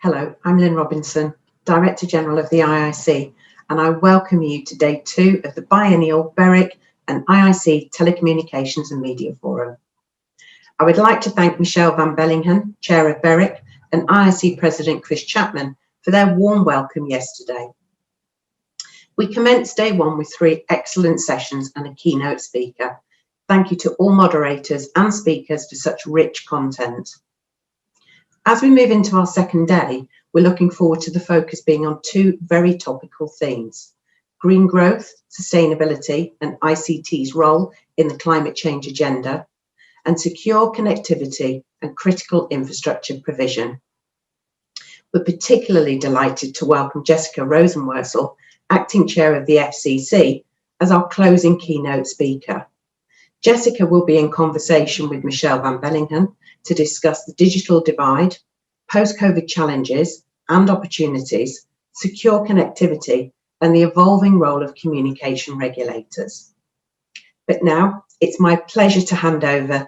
Hello, I'm Lynn Robinson, Director General of the IIC, and I welcome you to Day 2 of the biennial BEREC and IIC Telecommunications and Media Forum. I would like to thank Michelle van Bellingham, Chair of BEREC, and IIC President Chris Chapman for their warm welcome yesterday. We commenced Day 1 with 3 excellent sessions and a keynote speaker. Thank you to all moderators and speakers for such rich content. As we move into our second day, we're looking forward to the focus being on 2 very topical themes: green growth, sustainability, and ICT's role in the climate change agenda, and secure connectivity and critical infrastructure provision. We're particularly delighted to welcome Jessica Rosenworcel, Acting Chair of the FCC, as our closing keynote speaker. Jessica will be in conversation with Michelle van Bellingham to discuss the digital divide, post-COVID challenges and opportunities, secure connectivity, and the evolving role of communication regulators. But now it's my pleasure to hand over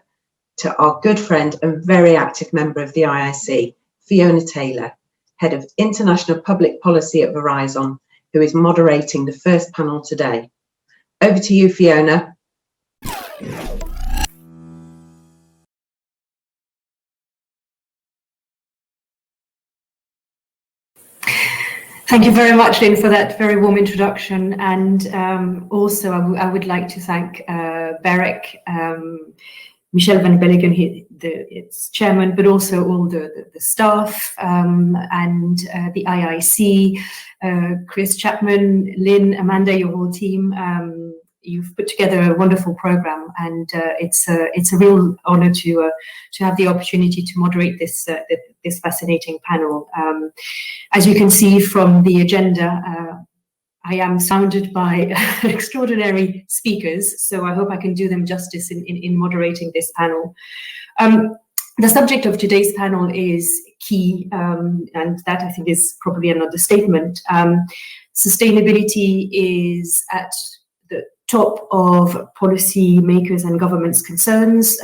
to our good friend and very active member of the IIC, Fiona Taylor, Head of International Public Policy at Verizon, who is moderating the first panel today. Over to you, Fiona. Thank you very much, Lynn, for that very warm introduction. And also, I would like to thank BEREC, Michelle van Bellingham, its chairman, but also all the staff and the IIC, Chris Chapman, Lynn, Amanda, your whole team. You've put together a wonderful program, and it's a real honor to have the opportunity to moderate this fascinating panel. As you can see from the agenda, I am surrounded by extraordinary speakers, so I hope I can do them justice in moderating this panel. The subject of today's panel is key, and that I think is probably an understatement. Sustainability is at the top of policy makers and governments' concerns.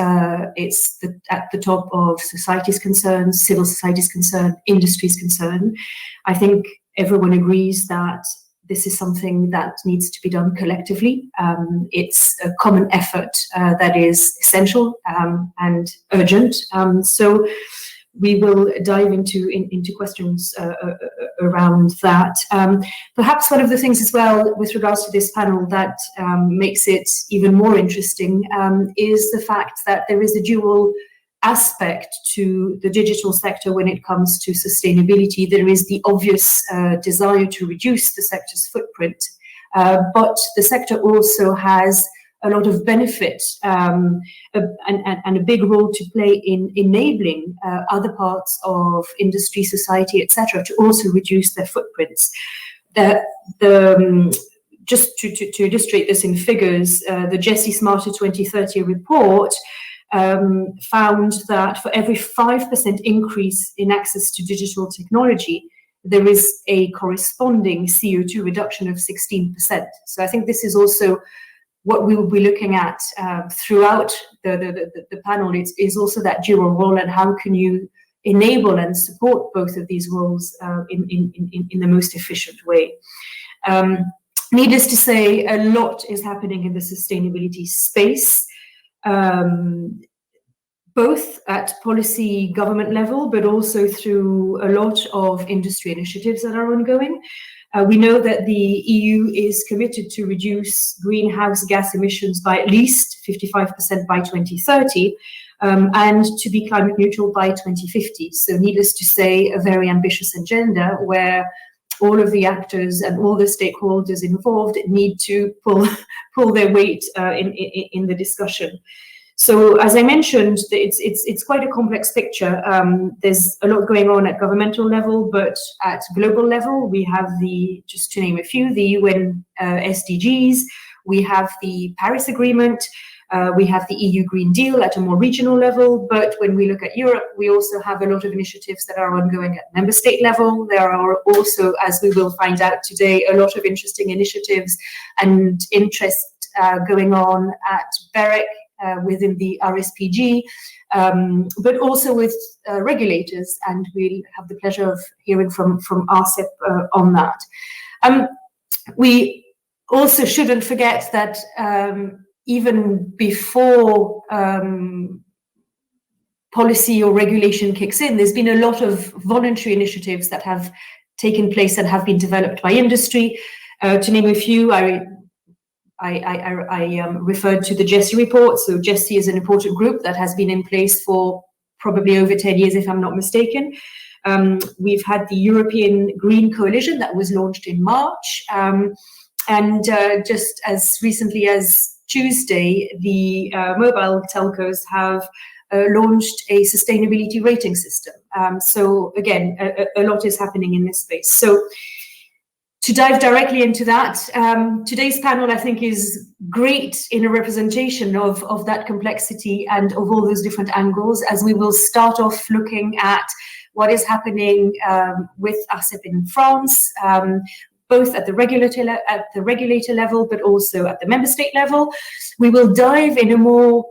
It's at the top of society's concerns, civil society's concern, industry's concern. I think everyone agrees that this is something that needs to be done collectively. It's a common effort that is essential and urgent. So we will dive into questions around that. Perhaps one of the things as well with regards to this panel that makes it even more interesting is the fact that there is a dual aspect to the digital sector when it comes to sustainability. There is the obvious desire to reduce the sector's footprint, but the sector also has a lot of benefit and a big role to play in enabling other parts of industry, society, etc., to also reduce their footprints. Just to illustrate this in figures, the Jesse Smarter 2030 report found that for every 5% increase in access to digital technology, there is a corresponding CO2 reduction of 16%. So I think this is also what we will be looking at throughout the panel. Is also that dual role, and how can you enable and support both of these roles in the most efficient way. Needless to say, a lot is happening in the sustainability space, both at policy government level, but also through a lot of industry initiatives that are ongoing. We know that the EU is committed to reduce greenhouse gas emissions by at least 55% by 2030 and to be climate neutral by 2050. So needless to say, a very ambitious agenda where all of the actors and all the stakeholders involved need to pull their weight in the discussion. So, as I mentioned, it's quite a complex picture. There's a lot going on at governmental level, but at global level, we have just to name a few, the UN SDGs, we have the Paris Agreement, we have the EU Green Deal at a more regional level. But when we look at Europe, we also have a lot of initiatives that are ongoing at member state level. There are also, as we will find out today, a lot of interesting initiatives and interest going on at BEREC within the RSPG, but also with regulators, and we'll have the pleasure of hearing from Arcep on that. We also shouldn't forget that even before policy or regulation kicks in, there's been a lot of voluntary initiatives that have taken place and have been developed by industry. To name a few, I referred to the GESI report. So GESI is an important group that has been in place for probably over 10 years, if I'm not mistaken. We've had the European Green Coalition that was launched in March. And just as recently as Tuesday, the mobile telcos have launched a sustainability rating system. So again, a lot is happening in this space. So to dive directly into that, today's panel, I think, is great in a representation of that complexity and of all those different angles, as we will start off looking at what is happening with Arcep in France, both at the regulator level, but also at the member state level. We will dive in a more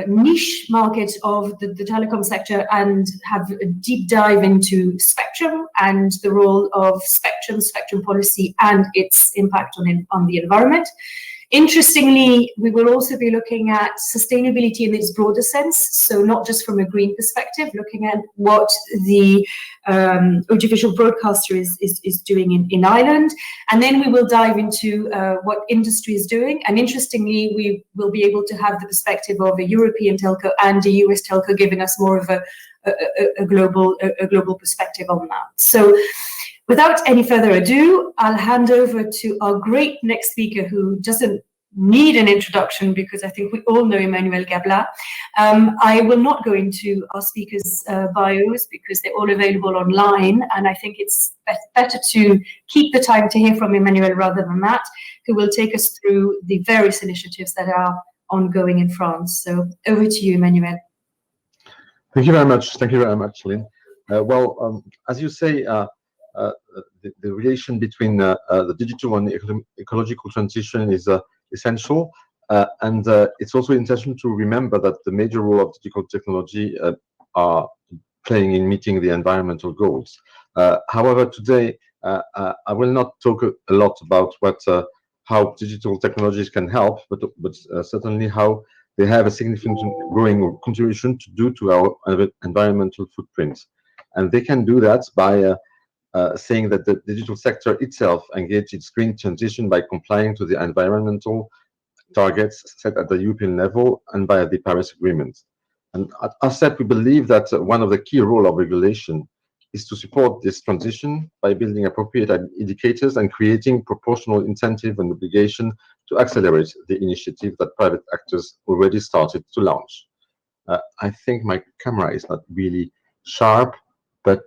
niche market of the telecom sector and have a deep dive into spectrum and the role of spectrum policy and its impact on the environment. Interestingly, we will also be looking at sustainability in its broader sense, so not just from a green perspective, looking at what the audiovisual broadcaster is doing in Ireland, and then we will dive into what industry is doing. And interestingly, we will be able to have the perspective of a European telco and a US telco, giving us more of a global perspective on that. So, without any further ado, I'll hand over to our great next speaker, who doesn't need an introduction because I think we all know Emmanuel Gabla. I will not go into our speakers' bios because they're all available online, and I think it's better to keep the time to hear from Emmanuel rather than that, who will take us through the various initiatives that are ongoing in France. So over to you, Emmanuel. Thank you very much. Thank you very much, Lynn. As you say, the relation between the digital and the ecological transition is essential, and it's also essential to remember that the major role of digital technology are playing in meeting the environmental goals. However, today I will not talk a lot about how digital technologies can help, but certainly how they have a significant growing contribution to do to our environmental footprint, and they can do that by saying that the digital sector itself engaged its green transition by complying to the environmental targets set at the European level and by the Paris Agreement. And at Arcep, we believe that one of the key roles of regulation is to support this transition by building appropriate indicators and creating proportional incentive and obligation to accelerate the initiative that private actors already started to launch. I think my camera is not really sharp, but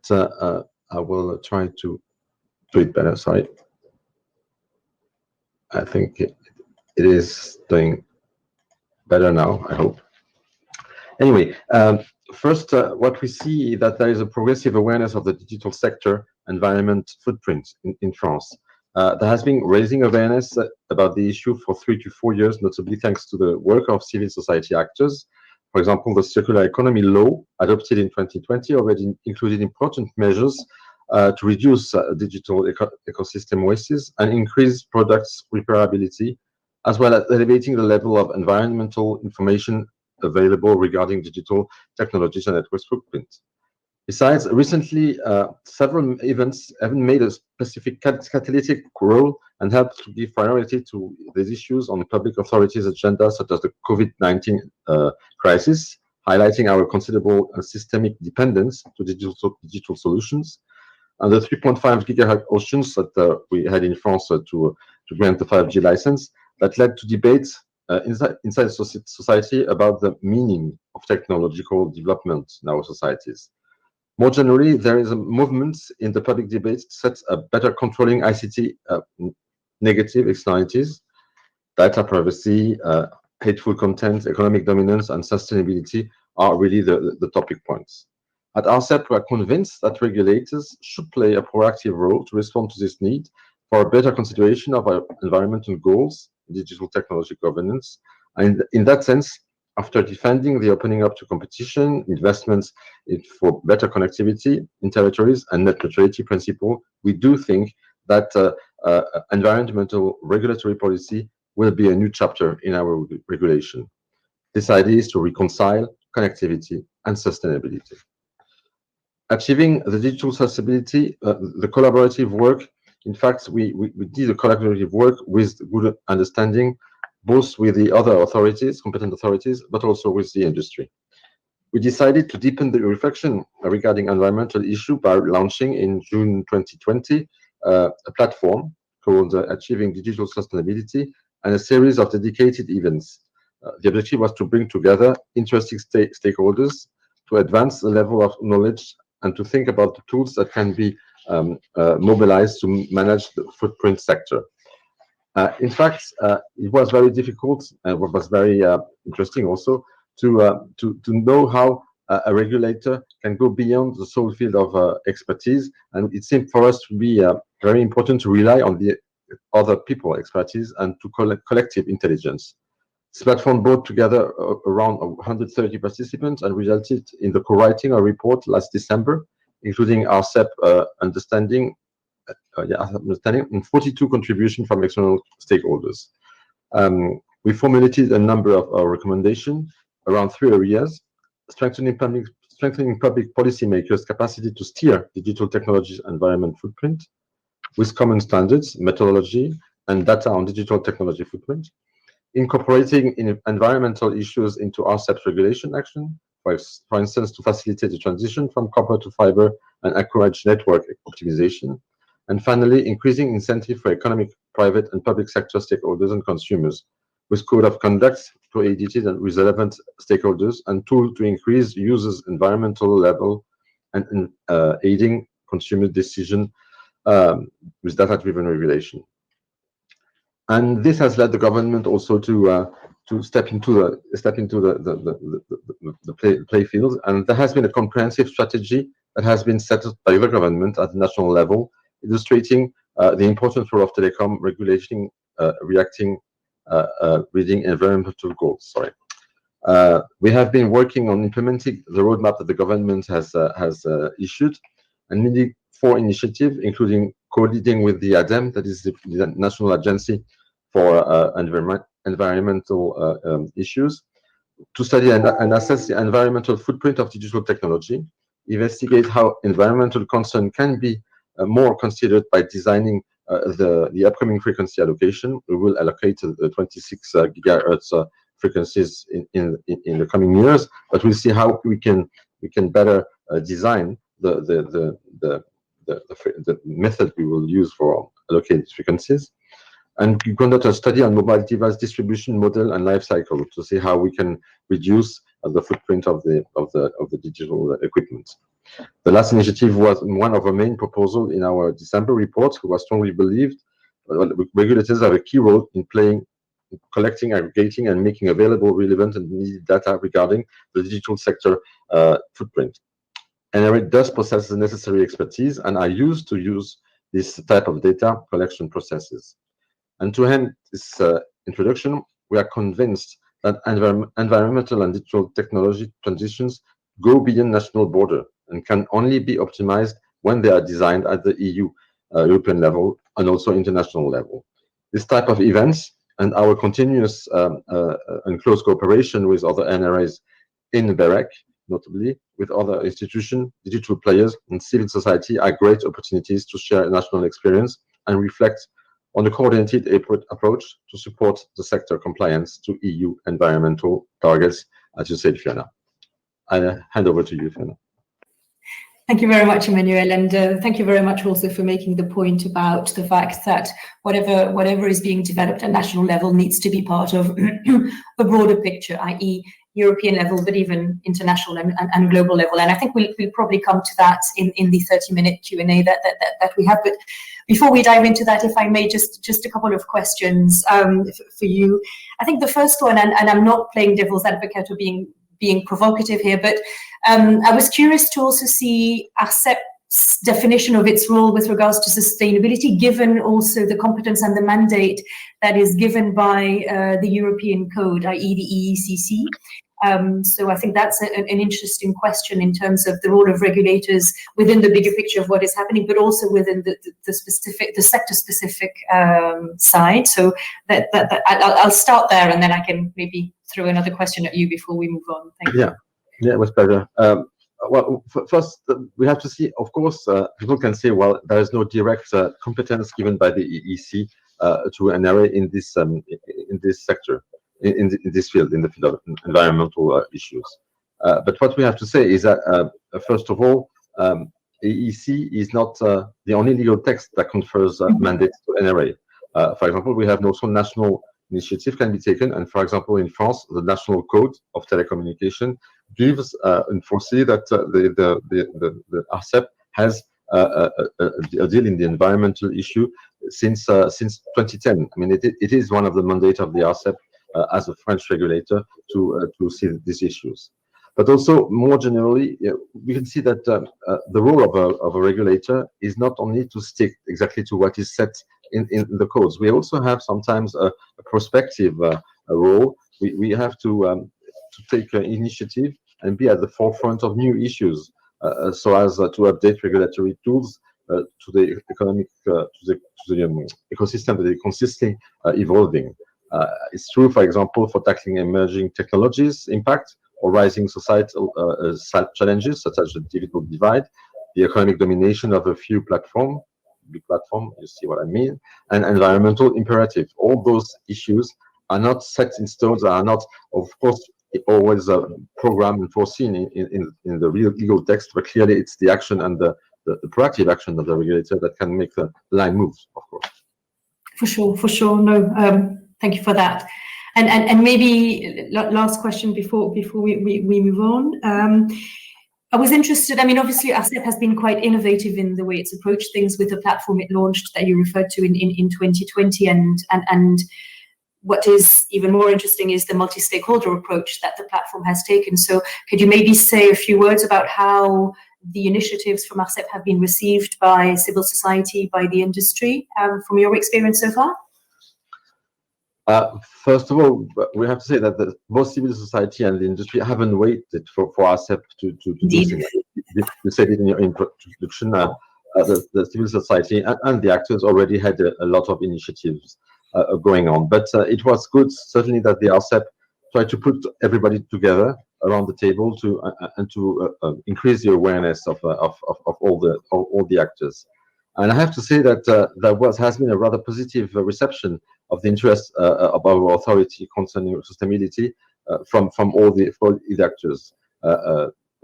I will try to do it better. Sorry. I think it is doing better now, I hope. Anyway, first, what we see is that there is a progressive awareness of the digital sector environment footprint in France. There has been raising awareness about the issue for 3 to 4 years, notably thanks to the work of civil society actors. For example, the circular economy law adopted in 2020 already included important measures to reduce digital ecosystem wastes and increase products repairability, as well as elevating the level of environmental information available regarding digital technologies and network footprint. Besides, recently, several events have made a specific catalytic role and helped to give priority to these issues on public authorities' agenda, such as the COVID-19 crisis, highlighting our considerable systemic dependence to digital solutions. And the 3.5 gigahertz auctions that we had in France to grant the 5G license, that led to debates inside society about the meaning of technological development in our societies. More generally, there is a movement in the public debate to set a better controlling ICT negative externalities. Data privacy, hateful content, economic dominance, and sustainability are really the topic points. At Arcep, we are convinced that regulators should play a proactive role to respond to this need for a better consideration of our environmental goals, digital technology governance. And in that sense, After defending the opening up to competition, investments for better connectivity in territories and net neutrality principle, we do think that environmental regulatory policy will be a new chapter in our regulation. This idea is to reconcile connectivity and sustainability. Achieving the digital sustainability, the collaborative work, in fact, we did a collaborative work with good understanding, both with the other authorities, competent authorities, but also with the industry. We decided to deepen the reflection regarding environmental issue by launching in June 2020 a platform called Achieving Digital Sustainability and a series of dedicated events. The objective was to bring together interesting stakeholders to advance the level of knowledge and to think about the tools that can be mobilized to manage the footprint sector. In fact, it was very difficult and what was very interesting also to know how a regulator can go beyond the sole field of expertise. And it seemed for us to be very important to rely on the other people expertise and to collective intelligence. This platform brought together around 130 participants and resulted in the co-writing a report last December, including Arcep understanding and 42 contributions from external stakeholders. We formulated a number of recommendations around 3 areas: strengthening public policymakers' capacity to steer digital technologies environment footprint with common standards, methodology, and data on digital technology footprint; incorporating environmental issues into Arcep's regulation action, for instance, to facilitate the transition from copper to fiber and encourage network optimization; and finally, increasing incentive for economic, private, and public sector stakeholders and consumers, with code of conduct to edited and with relevant stakeholders and tool to increase users' environmental level and aiding consumer decision with data-driven regulation. And this has led the government also to step into the play field, and there has been a comprehensive strategy that has been set up by the government at the national level, illustrating the importance role of telecom regulating, reading environmental goals. We have been working on implementing the roadmap that the government has issued, and leading 4 initiatives, including co-leading with the ADEME, that is the National Agency for environmental issues, to study and assess the environmental footprint of digital technology, investigate how environmental concern can be more considered by designing the upcoming frequency allocation. We will allocate 26 gigahertz frequencies in the coming years, but we'll see how we can better design the method we will use for allocating frequencies. And we conduct a study on mobile device distribution model and life cycle to see how we can reduce the footprint of the digital equipment. The last initiative was one of our main proposals in our December report, who was strongly believed regulators have a key role in playing, collecting, aggregating, and making available relevant and needed data regarding the digital sector footprint. NRA does possess the necessary expertise and are used to use this type of data collection processes. And to end this introduction, we are convinced that environmental and digital technology transitions go beyond national border and can only be optimized when they are designed at the EU, European level, and also international level. This type of events and our continuous and close cooperation with other NRAs in BEREC, notably with other institutions, digital players, and civil society are great opportunities to share national experience and reflect on a coordinated approach to support the sector compliance to EU environmental targets, as you said, Fiona. I hand over to you, Fiona. Thank you very much, Emmanuel, and thank you very much also for making the point about the fact that whatever is being developed at national level needs to be part of a broader picture, i.e. European level, but even international and global level. And I think we'll probably come to that in the 30-minute Q&A that we have. But before we dive into that, if I may, just a couple of questions for you. I think the first one, and I'm not playing devil's advocate or being provocative here, but I was curious to also see Arcep's definition of its role with regards to sustainability, given also the competence and the mandate that is given by the European Code, i.e. the EECC. So I think that's an interesting question in terms of the role of regulators within the bigger picture of what is happening, but also within the sector-specific side. So I'll start there, and then I can maybe throw another question at you before we move on. Thank you. Yeah, it was pleasure. Well, first, we have to see, of course, people can say, well, there is no direct competence given by the EEC to an area in this sector, in this field, in the field of environmental issues. But what we have to say is that, first of all, EEC is not the only legal text that confers mandates to NRA. For example, we have also national initiative can be taken, and for example, in France, the National Code of Telecommunication gives and foresee that the Arcep has a deal in the environmental issue since 2010. I mean, it is one of the mandates of the Arcep as a French regulator to see these issues. But also, more generally, we can see that the role of a regulator is not only to stick exactly to what is set in the codes. We also have sometimes a prospective role. We have to take initiative and be at the forefront of new issues, so as to update regulatory tools to the economic to the ecosystem that is consistently evolving. It's true, for example, for tackling emerging technologies impact or rising societal challenges such as the digital divide, the economic domination of a few big platform, you see what I mean, and environmental imperative. All those issues are not set in stone, are not, of course, always programmed and foreseen in the real legal text, but clearly it's the action and the proactive action of the regulator that can make the line move, of course. For sure. No, thank you for that. And maybe last question before we move on. I was interested, I mean, obviously Arcep has been quite innovative in the way it's approached things with the platform it launched that you referred to in 2020, and what is even more interesting is the multi-stakeholder approach that the platform has taken. So could you maybe say a few words about how the initiatives from Arcep have been received by civil society, by the industry, from your experience so far? First of all, we have to say that both civil society and the industry haven't waited for Arcep to do things. You said it in your introduction. The civil society and the actors already had a lot of initiatives going on, but it was good, certainly, that the Arcep tried to put everybody together around the table to increase the awareness of all the actors. And I have to say that there has been a rather positive reception of the interest of our authority concerning sustainability from all the actors.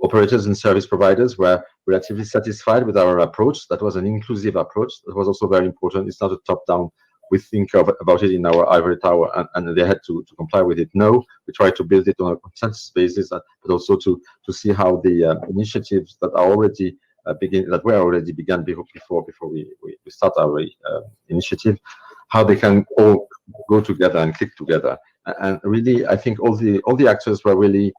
Operators and service providers were relatively satisfied with our approach. That was an inclusive approach. That was also very important. It's not a top-down. We think about it in our ivory tower, and they had to comply with it. No, we try to build it on a consensus basis, but also to see how the initiatives that are already began before we start our initiative, how they can all go together and click together. And really, I think all the actors were really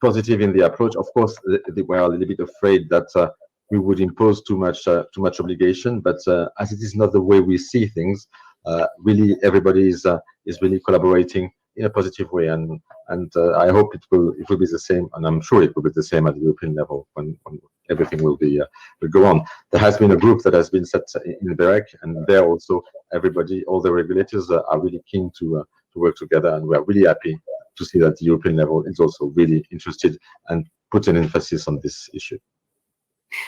positive in the approach. Of course, they were a little bit afraid that we would impose too much obligation, but as it is not the way we see things, really everybody is really collaborating in a positive way, and I hope it will be the same, and I'm sure it will be the same at the European level when everything will go on. There has been a group that has been set in BEREC, and there also all the regulators are really keen to work together, and we are really happy to see that the European level is also really interested and put an emphasis on this issue.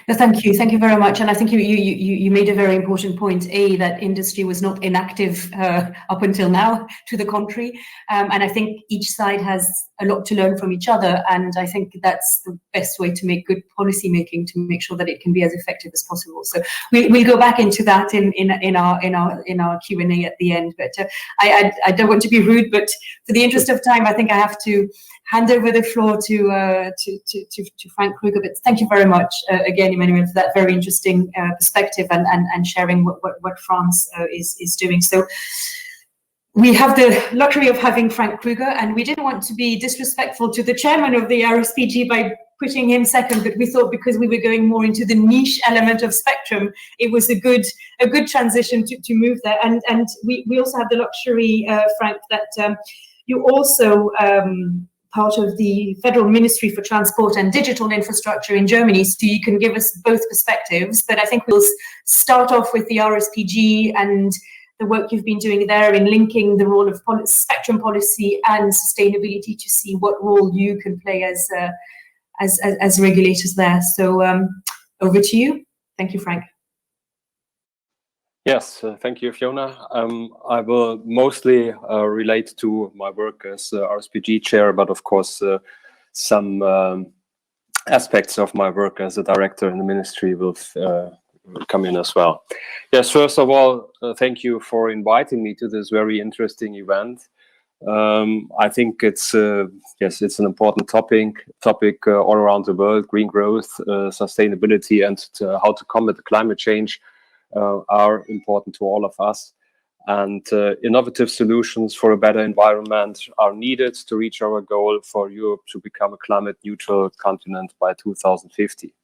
No, thank you very much. And I think you made a very important point, that industry was not inactive up until now, to the contrary. And I think each side has a lot to learn from each other. And I think that's the best way to make good policy making, to make sure that it can be as effective as possible. So we'll go back into that in our Q&A at the end. But I don't want to be rude, but for the interest of time, I think I have to hand over the floor to Frank Krüger. But thank you very much again, Emmanuel, for that very interesting perspective and sharing what France is doing. So we have the luxury of having Frank Krüger, and we didn't want to be disrespectful to the chairman of the RSPG by putting him second, but we thought because we were going more into the niche element of spectrum, it was a good transition to move there. And we also have the luxury, Frank, that you also part of the Federal Ministry for Transport and Digital Infrastructure in Germany, so you can give us both perspectives. But I think we'll start off with the RSPG and the work you've been doing there in linking the role of spectrum policy and sustainability to see what role you can play as regulators there. So over to you. Thank you, Frank. Yes, thank you, Fiona. I will mostly relate to my work as RSPG chair, but of course, some aspects of my work as a director in the ministry will come in as well. Yes, first of all, thank you for inviting me to this very interesting event. I think it's yes, it's an important topic all around the world. Green growth, sustainability, and how to combat climate change are important to all of us, and innovative solutions for a better environment are needed to reach our goal for Europe to become a climate neutral continent by 2050.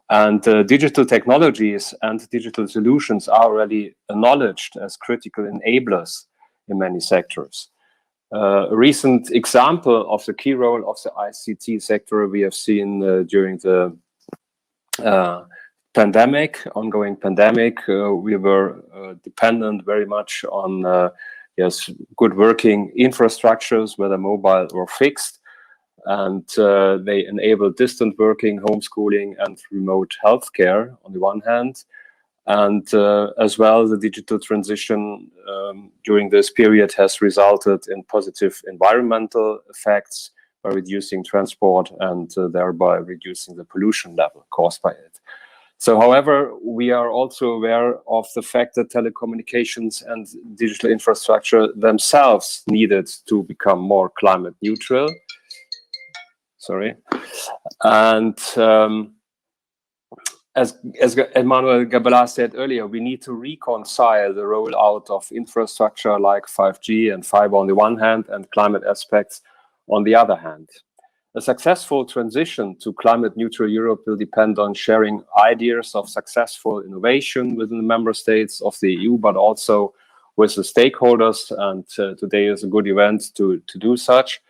And digital technologies and digital solutions are already acknowledged as critical enablers in many sectors. A recent example of the key role of the ICT sector we have seen during the ongoing pandemic. We were dependent very much on yes, good working infrastructures, whether mobile or fixed, and they enable distant working, homeschooling, and remote healthcare on the one hand, and as well the digital transition during this period has resulted in positive environmental effects by reducing transport and thereby reducing the pollution level caused by it. So, however, we are also aware of the fact that telecommunications and digital infrastructure themselves needed to become more climate neutral. Sorry. And as Emmanuel Gabla said earlier, we need to reconcile the rollout of infrastructure like 5G and fiber on the one hand and climate aspects on the other hand. A successful transition to climate neutral Europe will depend on sharing ideas of successful innovation within the member states of the EU, but also with the stakeholders. And today is a good event to do such.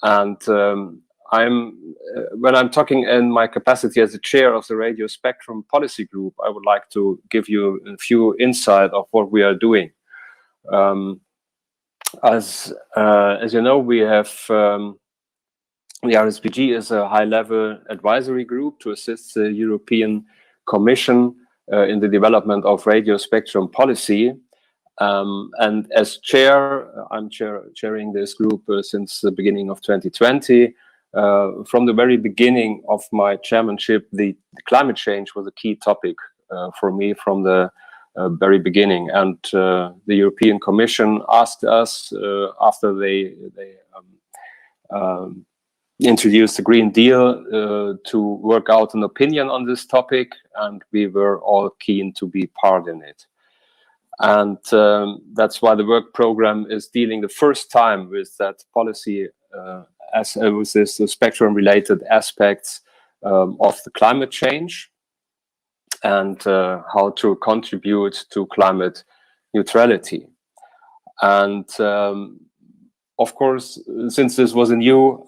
And when I'm talking in my capacity as the chair of the Radio Spectrum Policy Group, I would like to give you a few insights of what we are doing. As you know, we have the RSPG is a high-level advisory group to assist the European Commission in the development of radio spectrum policy. And as chair, I'm chairing this group since the beginning of 2020. From the very beginning of my chairmanship, the climate change was a key topic for me from the very beginning. And the European Commission asked us after they introduced the Green Deal to work out an opinion on this topic, and we were all keen to be part in it. And that's why the work program is dealing the first time with that policy with this spectrum-related aspects of the climate change and how to contribute to climate neutrality. And of course, since this was a new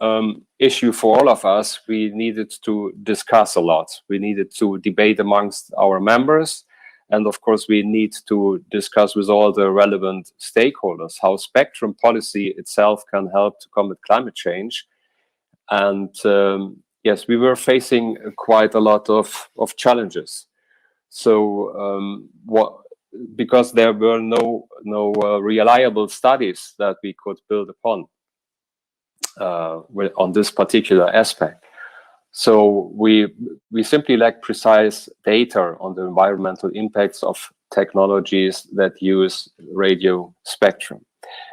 issue for all of us, we needed to discuss a lot. We needed to debate amongst our members. And of course, we need to discuss with all the relevant stakeholders how spectrum policy itself can help to combat climate change. And yes, we were facing quite a lot of challenges. So because there were no reliable studies that we could build upon on this particular aspect. So we simply lack precise data on the environmental impacts of technologies that use radio spectrum.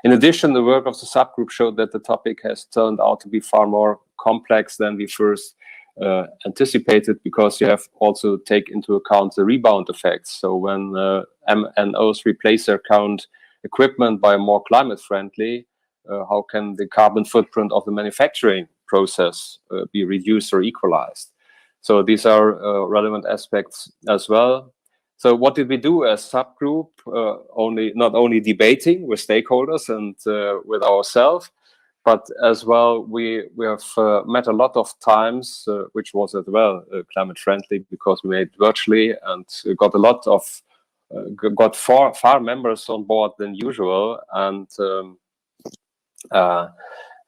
In addition, the work of the subgroup showed that the topic has turned out to be far more complex than we first anticipated, because you have also take into account the rebound effects. So when MNOs replace their current equipment by more climate friendly, how can the carbon footprint of the manufacturing process be reduced or equalized? So these are relevant aspects as well. So what did we do as subgroup? Not only debating with stakeholders and with ourselves, but as well we have met a lot of times, which was as well climate friendly, because we made virtually and got a lot of got far members on board than usual, and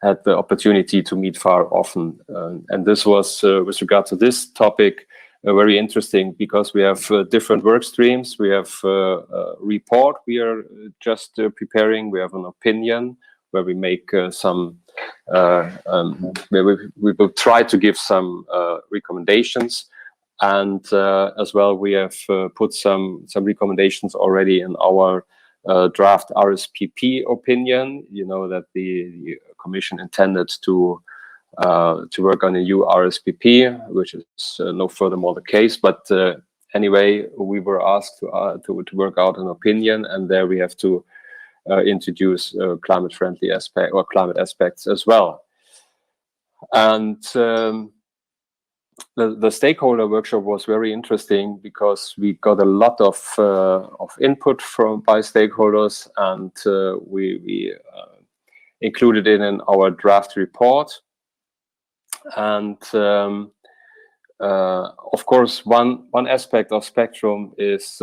had the opportunity to meet far often. And this was, with regard to this topic, very interesting, because we have different work streams. We have a report we are just preparing. We have an opinion where we make some, where we will try to give some recommendations. And as well, we have put some recommendations already in our draft RSPP opinion. You know that the Commission intended to work on a new RSPP, which is no furthermore the case. But anyway, we were asked to work out an opinion, and there we have to introduce climate-friendly aspect or climate aspects as well. And the stakeholder workshop was very interesting, because we got a lot of input by stakeholders, and we included it in our draft report. And of course, one aspect of Spectrum is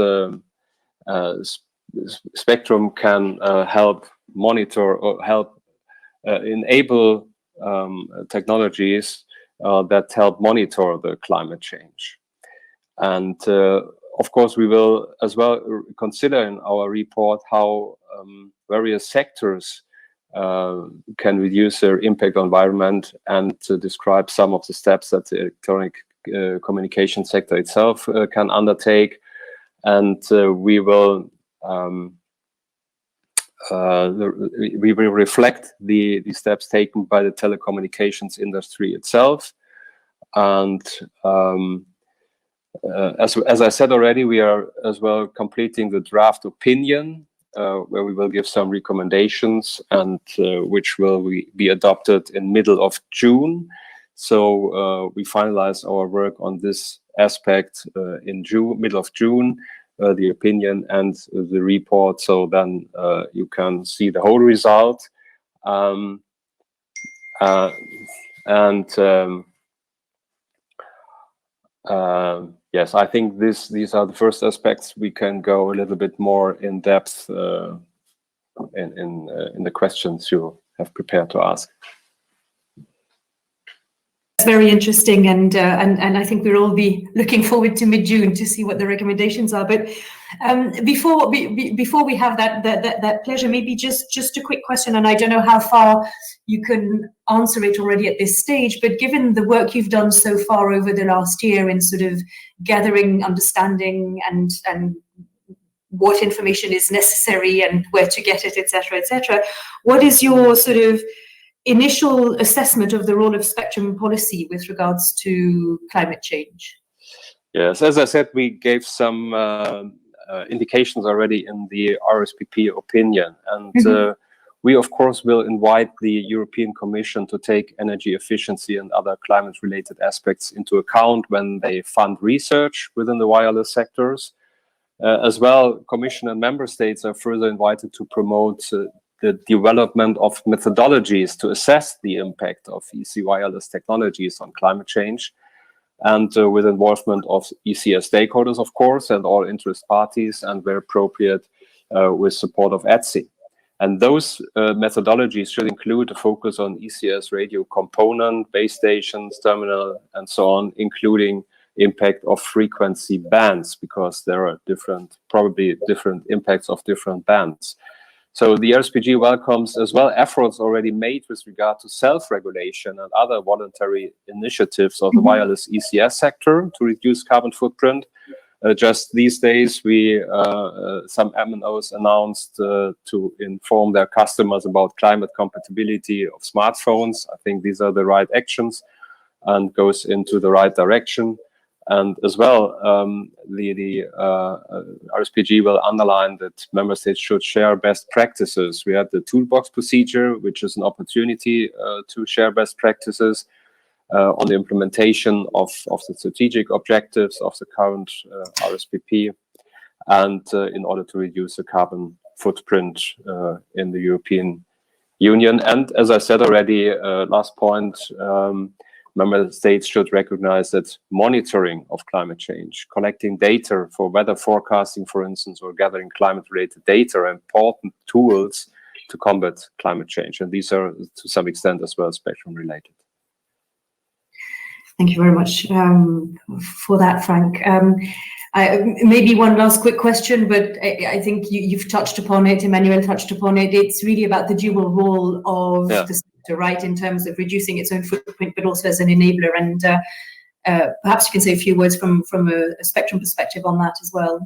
Spectrum can help monitor or help enable technologies that help monitor the climate change. And of course, we will as well consider in our report how various sectors can reduce their impact on environment, and to describe some of the steps that the electronic communication sector itself can undertake. And we will reflect the steps taken by the telecommunications industry itself. And as I said already, we are as well completing the draft opinion, where we will give some recommendations, and which will be adopted in middle of June. So we finalize our work on this aspect in middle of June. The opinion and the report, so then you can see the whole result. Yes, I think these are the first aspects. We can go a little bit more in depth in the questions you have prepared to ask. It's very interesting, and I think we'll all be looking forward to mid-June to see what the recommendations are. But before we have that pleasure, maybe just a quick question, and I don't know how far you can answer it already at this stage, but given the work you've done so far over the last year in sort of gathering understanding and what information is necessary and where to get it, etc., what is your sort of initial assessment of the role of Spectrum policy with regards to climate change? Yes, as I said, we gave some indications already in the RSPP opinion, and we of course will invite the European Commission to take energy efficiency and other climate-related aspects into account when they fund research within the wireless sectors. As well, Commission and Member States are further invited to promote the development of methodologies to assess the impact of EC wireless technologies on climate change, and with involvement of ECS stakeholders, of course, and all interest parties, and where appropriate, with support of AT&T. And those methodologies should include a focus on ECS radio component, base stations, terminal, and so on, including impact of frequency bands, because there are probably different impacts of different bands. So the RSPG welcomes as well efforts already made with regard to self-regulation and other voluntary initiatives of the wireless ECS sector to reduce carbon footprint. Just these days, some MNOs announced to inform their customers about climate compatibility of smartphones. I think these are the right actions and goes into the right direction. And as well, the RSPG will underline that member states should share best practices. We have the toolbox procedure, which is an opportunity to share best practices on the implementation of the strategic objectives of the current RSPP, and in order to reduce the carbon footprint in the European Union. And as I said already, last point, member states should recognize that monitoring of climate change, collecting data for weather forecasting, for instance, or gathering climate-related data are important tools to combat climate change. And these are, to some extent, as well, spectrum-related. Thank you very much for that, Frank. Maybe one last quick question, but I think you've touched upon it, Emmanuel touched upon it. It's really about the dual role of the sector, right, in terms of reducing its own footprint, but also as an enabler. And perhaps you can say a few words from a spectrum perspective on that as well.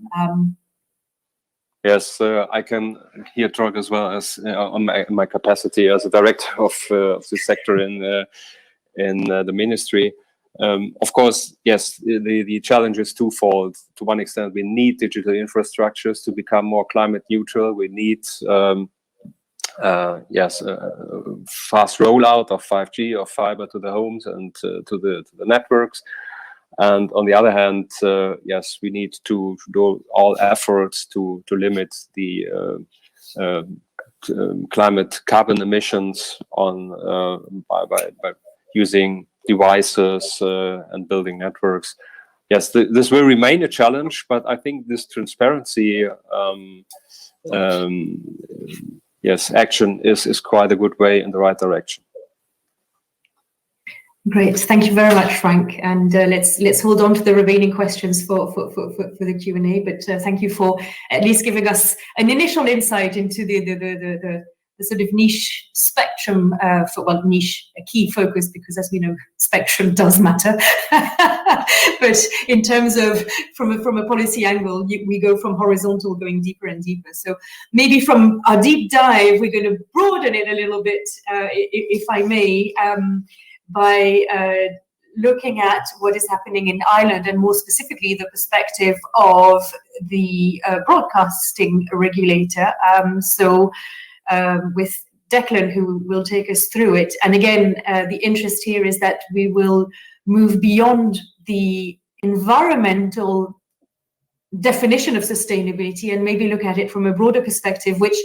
Yes, I can here talk as well as on my capacity as a director of the sector in the ministry. Of course, yes, the challenge is twofold. To one extent, we need digital infrastructures to become more climate neutral. We need, fast rollout of 5G or fiber to the homes and to the networks. And on the other hand, yes, we need to do all efforts to limit the climate carbon emissions on by using devices and building networks. Yes, this will remain a challenge, but I think this transparency, action is quite a good way in the right direction. Great, thank you very much, Frank. And let's hold on to the remaining questions for the Q&A. But thank you for at least giving us an initial insight into the sort of niche spectrum, niche, a key focus, because as we know, spectrum does matter. But in terms of, from a policy angle, we go from horizontal going deeper and deeper. So maybe from our deep dive, we're going to broaden it a little bit, if I may, by looking at what is happening in Ireland, and more specifically the perspective of the broadcasting regulator. With Declan, who will take us through it. And again, the interest here is that we will move beyond the environmental definition of sustainability and maybe look at it from a broader perspective, which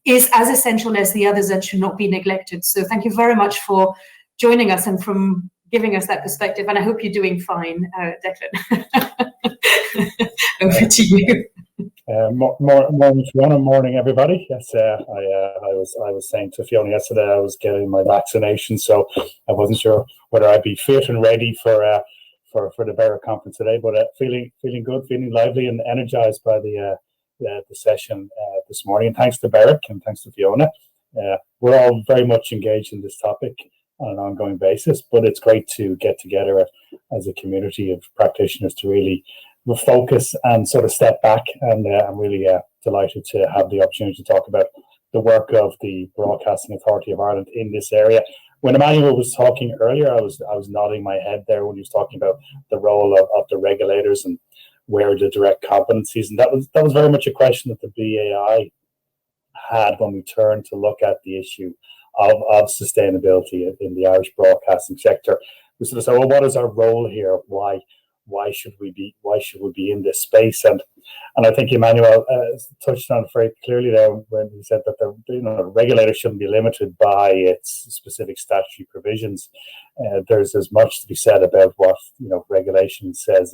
is as essential as the others and should not be neglected. So thank you very much for joining us and from giving us that perspective. And I hope you're doing fine, Declan. Over to you. Morning, Fiona. Morning, everybody. Yes, I was saying to Fiona yesterday I was getting my vaccination, so I wasn't sure whether I'd be fit and ready for the BEREC conference today. But feeling good, feeling lively, and energized by the session this morning. And thanks to BEREC and thanks to Fiona. We're all very much engaged in this topic on an ongoing basis, but it's great to get together as a community of practitioners to really focus and sort of step back, and I'm really delighted to have the opportunity to talk about the work of the Broadcasting Authority of Ireland in this area. When Emmanuel was talking earlier, I was nodding my head there when he was talking about the role of the regulators and where the direct competencies, and that was very much a question that the BAI had when we turned to look at the issue of sustainability in the Irish broadcasting sector. We sort of said, well, what is our role here? Why should we be in this space? And I think Emmanuel touched on it very clearly there when he said that the regulator shouldn't be limited by its specific statutory provisions. There's as much to be said about what regulation says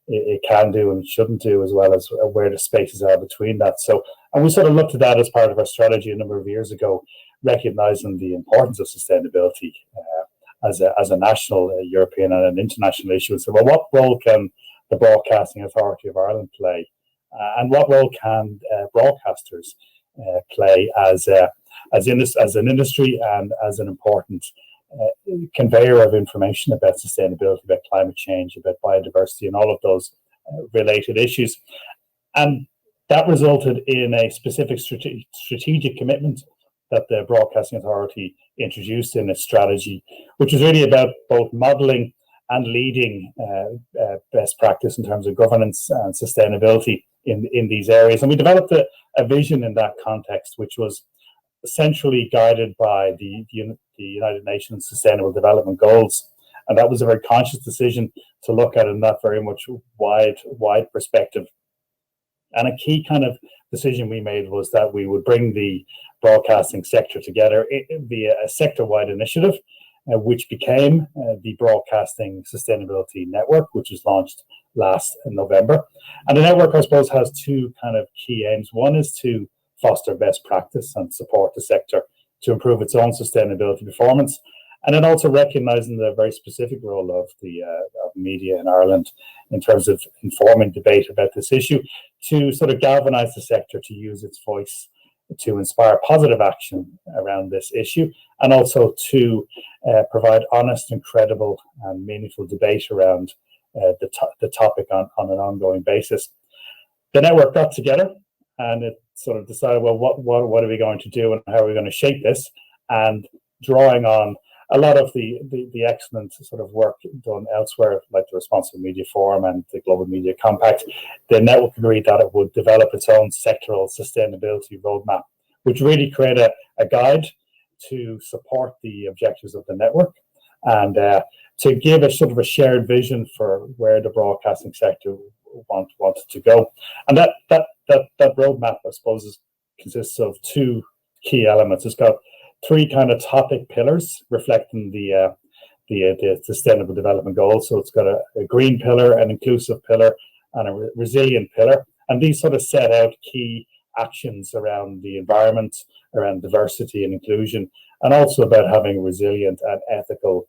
it can do and shouldn't do, as well as where the spaces are between that. So, and we sort of looked at that as part of our strategy a number of years ago, recognizing the importance of sustainability as a national, European and an international issue. So, well, what role can the Broadcasting Authority of Ireland play? And what role can broadcasters play as an industry and as an important conveyor of information about sustainability, about climate change, about biodiversity, and all of those related issues? And that resulted in a specific strategic commitment that the Broadcasting Authority introduced in its strategy, which is really about both modelling and leading best practice in terms of governance and sustainability in these areas. And we developed a vision in that context, which was centrally guided by the United Nations Sustainable Development Goals. And that was a very conscious decision to look at in that very much wide perspective. And a key kind of decision we made was that we would bring the broadcasting sector together via a sector-wide initiative, which became the Broadcasting Sustainability Network, which was launched last November. And the network, I suppose, has two kind of key aims. One is to foster best practice and support the sector to improve its own sustainability performance, and then also recognising the very specific role of the of media in Ireland in terms of informing debate about this issue, to sort of galvanise the sector to use its voice to inspire positive action around this issue, and also to provide honest and credible and meaningful debate around the topic on an ongoing basis. The network got together and it sort of decided, well, what are we going to do and how are we going to shape this? And drawing on a lot of the excellent sort of work done elsewhere, like the Responsible Media Forum and the Global Media Compact, the network agreed that it would develop its own sectoral sustainability roadmap, which really create a guide to support the objectives of the network and to give a sort of a shared vision for where the broadcasting sector wanted to go. And that roadmap, I suppose, consists of two key elements. It's got three kind of topic pillars reflecting the sustainable development goals. So it's got a green pillar, an inclusive pillar, and a resilient pillar. And these sort of set out key actions around the environment, around diversity and inclusion, and also about having a resilient and ethical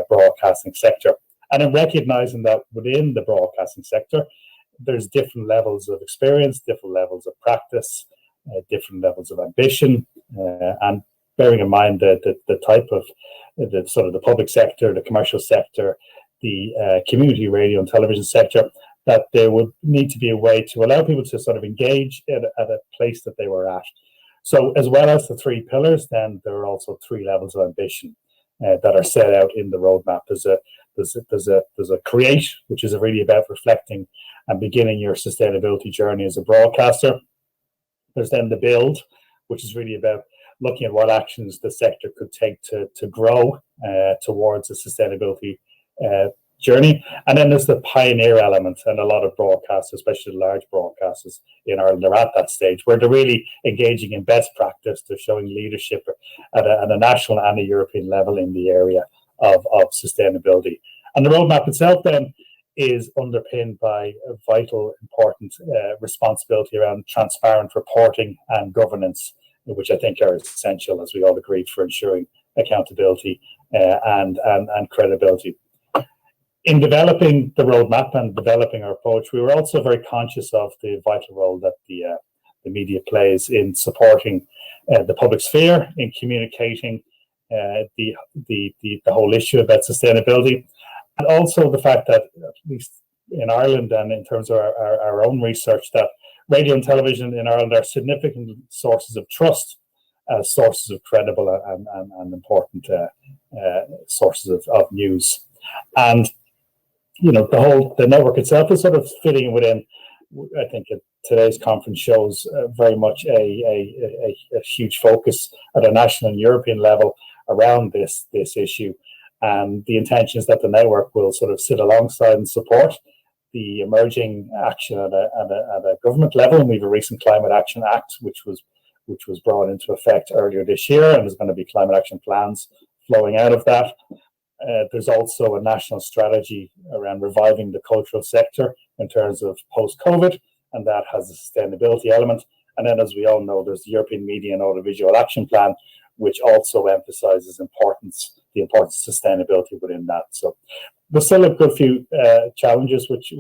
broadcasting sector. And in recognizing that within the broadcasting sector, there's different levels of experience, different levels of practice, different levels of ambition, and bearing in mind the type of the sort of the public sector, the commercial sector, the community radio and television sector, that there would need to be a way to allow people to sort of engage at a place that they were at. So as well as the three pillars, then there are also three levels of ambition that are set out in the roadmap. There's a create, which is really about reflecting and beginning your sustainability journey as a broadcaster. There's then the build, which is really about looking at what actions the sector could take to grow towards a sustainability journey. And then there's the pioneer element, and a lot of broadcasters, especially large broadcasters in Ireland, are at that stage where they're really engaging in best practice. They're showing leadership at a national and a European level in the area of sustainability. And the roadmap itself then is underpinned by a vital, important responsibility around transparent reporting and governance, which I think are essential, as we all agreed, for ensuring accountability and credibility. In developing the roadmap and developing our approach, we were also very conscious of the vital role that the media plays in supporting the public sphere, in communicating the whole issue about sustainability, and also the fact that, at least in Ireland and in terms of our own research, that radio and television in Ireland are significant sources of trust, sources of credible and important sources of news. And you know, the network itself is sort of fitting within, I think today's conference shows very much a huge focus at a national and European level around this issue. And the intention is that the network will sort of sit alongside and support the emerging action at a government level. And we have a recent Climate Action Act, which was brought into effect earlier this year, and there's going to be climate action plans flowing out of that. There's also a national strategy around reviving the cultural sector in terms of post-COVID, and that has a sustainability element. And then, as we all know, there's the European Media and Audiovisual Action Plan, which also emphasises the importance of sustainability within that. So there's still a good few challenges which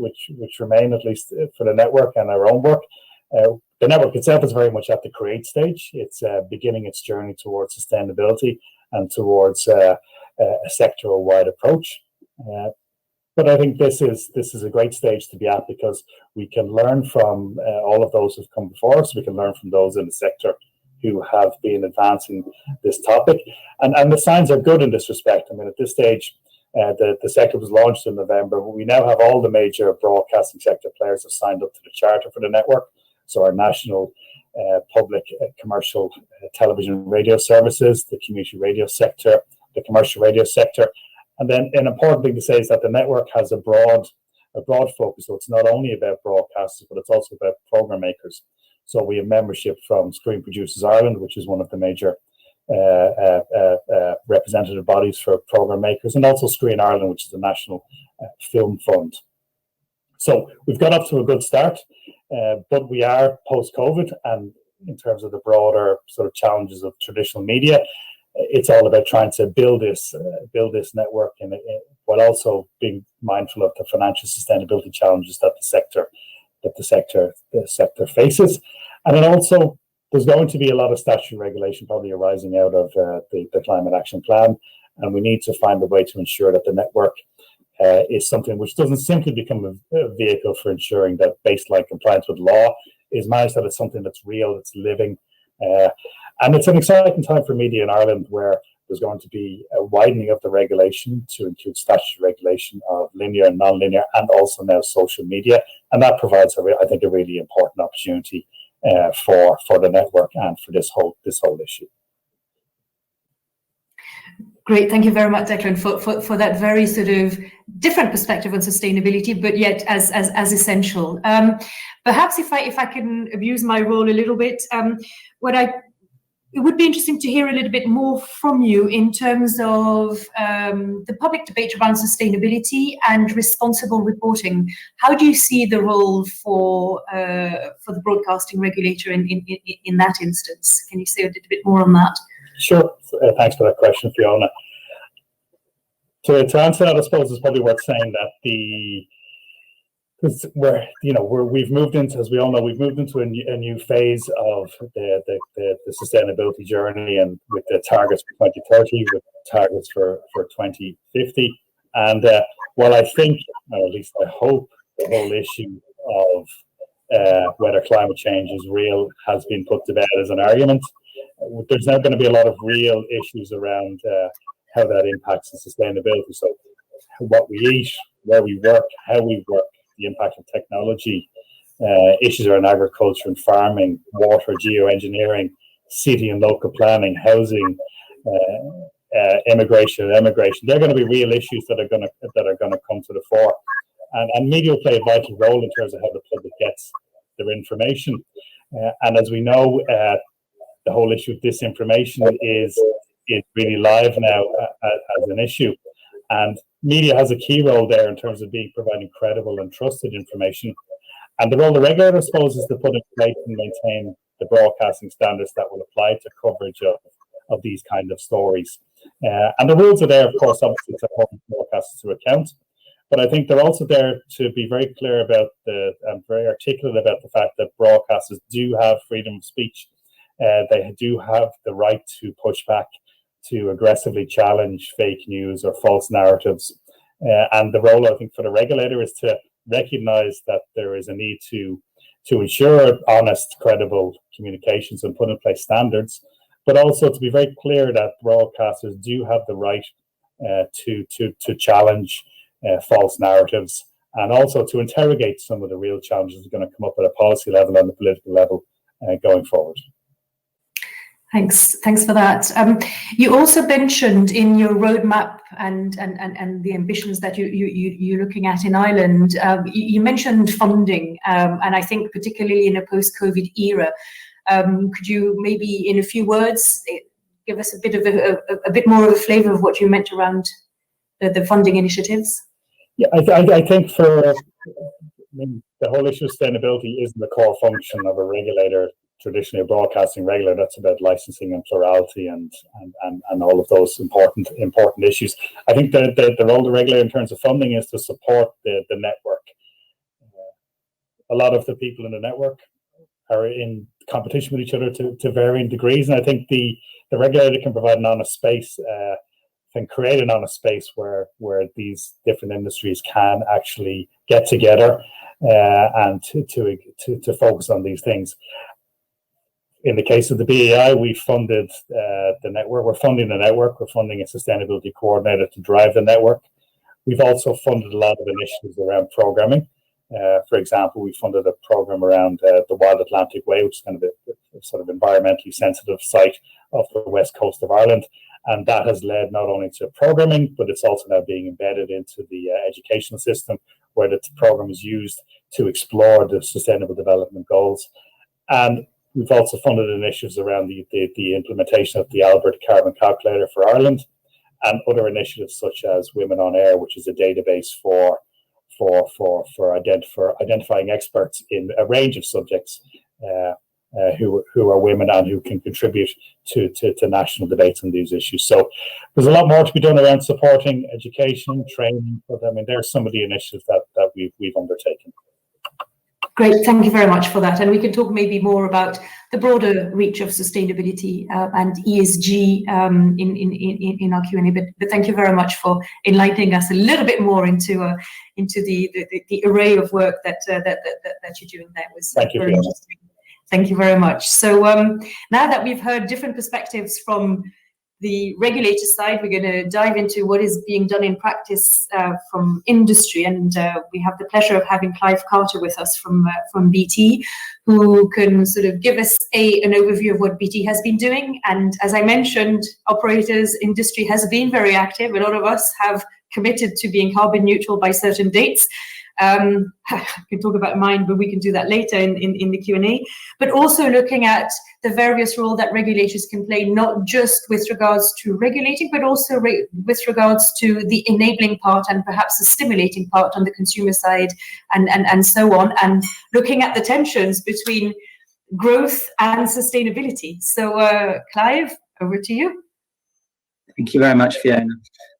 remain, at least for the network and our own work. The network itself is very much at the create stage. It's beginning its journey towards sustainability and towards a sectoral-wide approach. But I think this is a great stage to be at, because we can learn from all of those who've come before us. We can learn from those in the sector who have been advancing this topic. And the signs are good in this respect. I mean, at this stage, the sector was launched in November, but we now have all the major broadcasting sector players have signed up to the charter for the network. So our national public commercial television and radio services, the community radio sector, the commercial radio sector. And then an important thing to say is that the network has a broad a broad focus. So it's not only about broadcasters, but it's also about program makers. So we have membership from Screen Producers Ireland, which is one of the major representative bodies for program makers, and also Screen Ireland, which is the national film fund. So we've got up to a good start, but we are post-COVID, and in terms of the broader sort of challenges of traditional media, it's all about trying to build this network, while also being mindful of the financial sustainability challenges that the sector faces. And then also, there's going to be a lot of statutory regulation probably arising out of the Climate Action Plan, and we need to find a way to ensure that the network is something which doesn't simply become a vehicle for ensuring that baseline compliance with law is managed, that it's something that's real, that's living. And it's an exciting time for media in Ireland, where there's going to be a widening of the regulation to include statutory regulation of linear and non-linear, and also now social media. And that provides, I think, a really important opportunity for the network and for this whole issue. Great, thank you very much, Declan, for that very sort of different perspective on sustainability, but yet as essential. Perhaps if I can abuse my role a little bit, it would be interesting to hear a little bit more from you in terms of the public debate around sustainability and responsible reporting. How do you see the role for the broadcasting regulator in that instance? Can you say a little bit more on that? Sure. Thanks for that question, Fiona. To answer that, I suppose it's probably worth saying that we've moved into, as we all know, we've moved into a new phase of the sustainability journey, and with the targets for 2030, with targets for 2050. And while I think, or at least I hope, the whole issue of whether climate change is real has been put to bed as an argument, there's now going to be a lot of real issues around how that impacts on sustainability. So what we eat, where we work, how we work, the impact of technology, issues around agriculture and farming, water, geoengineering, city and local planning, housing, immigration and emigration. They're going to be real issues that are going to come to the fore. And media will play a vital role in terms of how the public gets their information. And as we know, the whole issue of disinformation is really live now as an issue, and media has a key role there in terms of providing credible and trusted information. And the role the regulator, I suppose, is to put in place and maintain the broadcasting standards that will apply to coverage of these kind of stories. And the rules are there, of course, obviously, to hold broadcasters to account. But I think they're also there to be very clear about and very articulate about the fact that broadcasters do have freedom of speech. They do have the right to push back, to aggressively challenge fake news or false narratives. And the role, I think, for the regulator is to recognise that there is a need to ensure honest, credible communications and put in place standards, but also to be very clear that broadcasters do have the right to challenge false narratives, and also to interrogate some of the real challenges that are going to come up at a policy level and the political level going forward. Thanks for that. You also mentioned in your roadmap and the ambitions that you're looking at in Ireland, you mentioned funding, and I think particularly in a post-COVID era. Could you maybe, in a few words, give us a bit more of a flavour of what you meant around the funding initiatives? Yeah, I think the whole issue of sustainability isn't the core function of a regulator. Traditionally, a broadcasting regulator, that's about licensing and plurality and all of those important issues. I think the role of the regulator in terms of funding is to support the network. A lot of the people in the network are in competition with each other to varying degrees, and I think the regulator can provide an honest space, can create an honest space where these different industries can actually get together and to focus on these things. In the case of the BEI, we funded the network. We're funding the network. We're funding a sustainability coordinator to drive the network. We've also funded a lot of initiatives around programming. For example, we funded a program around the Wild Atlantic Way, which is kind of a sort of environmentally sensitive site off the west coast of Ireland. And that has led not only to programming, but it's also now being embedded into the educational system, where the programme is used to explore the Sustainable Development Goals. And we've also funded initiatives around the implementation of the Albert Carbon Calculator for Ireland, and other initiatives such as Women on Air, which is a database for identifying experts in a range of subjects who are women and who can contribute to national debates on these issues. So there's a lot more to be done around supporting education, training for them, and there's some of the initiatives that we've undertaken. Great, thank you very much for that. And we can talk maybe more about the broader reach of sustainability and ESG in our Q&A. But thank you very much for enlightening us a little bit more into the array of work that you're doing there. It was very interesting. Thank you very much. So now that we've heard different perspectives from the regulator side, we're going to dive into what is being done in practice from industry, and we have the pleasure of having Clive Carter with us from BT, who can sort of give us an overview of what BT has been doing. And as I mentioned, operators, industry has been very active. A lot of us have committed to being carbon neutral by certain dates. I can talk about mine, but we can do that later in the Q&A. But also looking at the various roles that regulators can play, not just with regards to regulating, but also with regards to the enabling part and perhaps the stimulating part on the consumer side, and so on, and looking at the tensions between growth and sustainability. So Clive, over to you. Thank you very much, Fiona.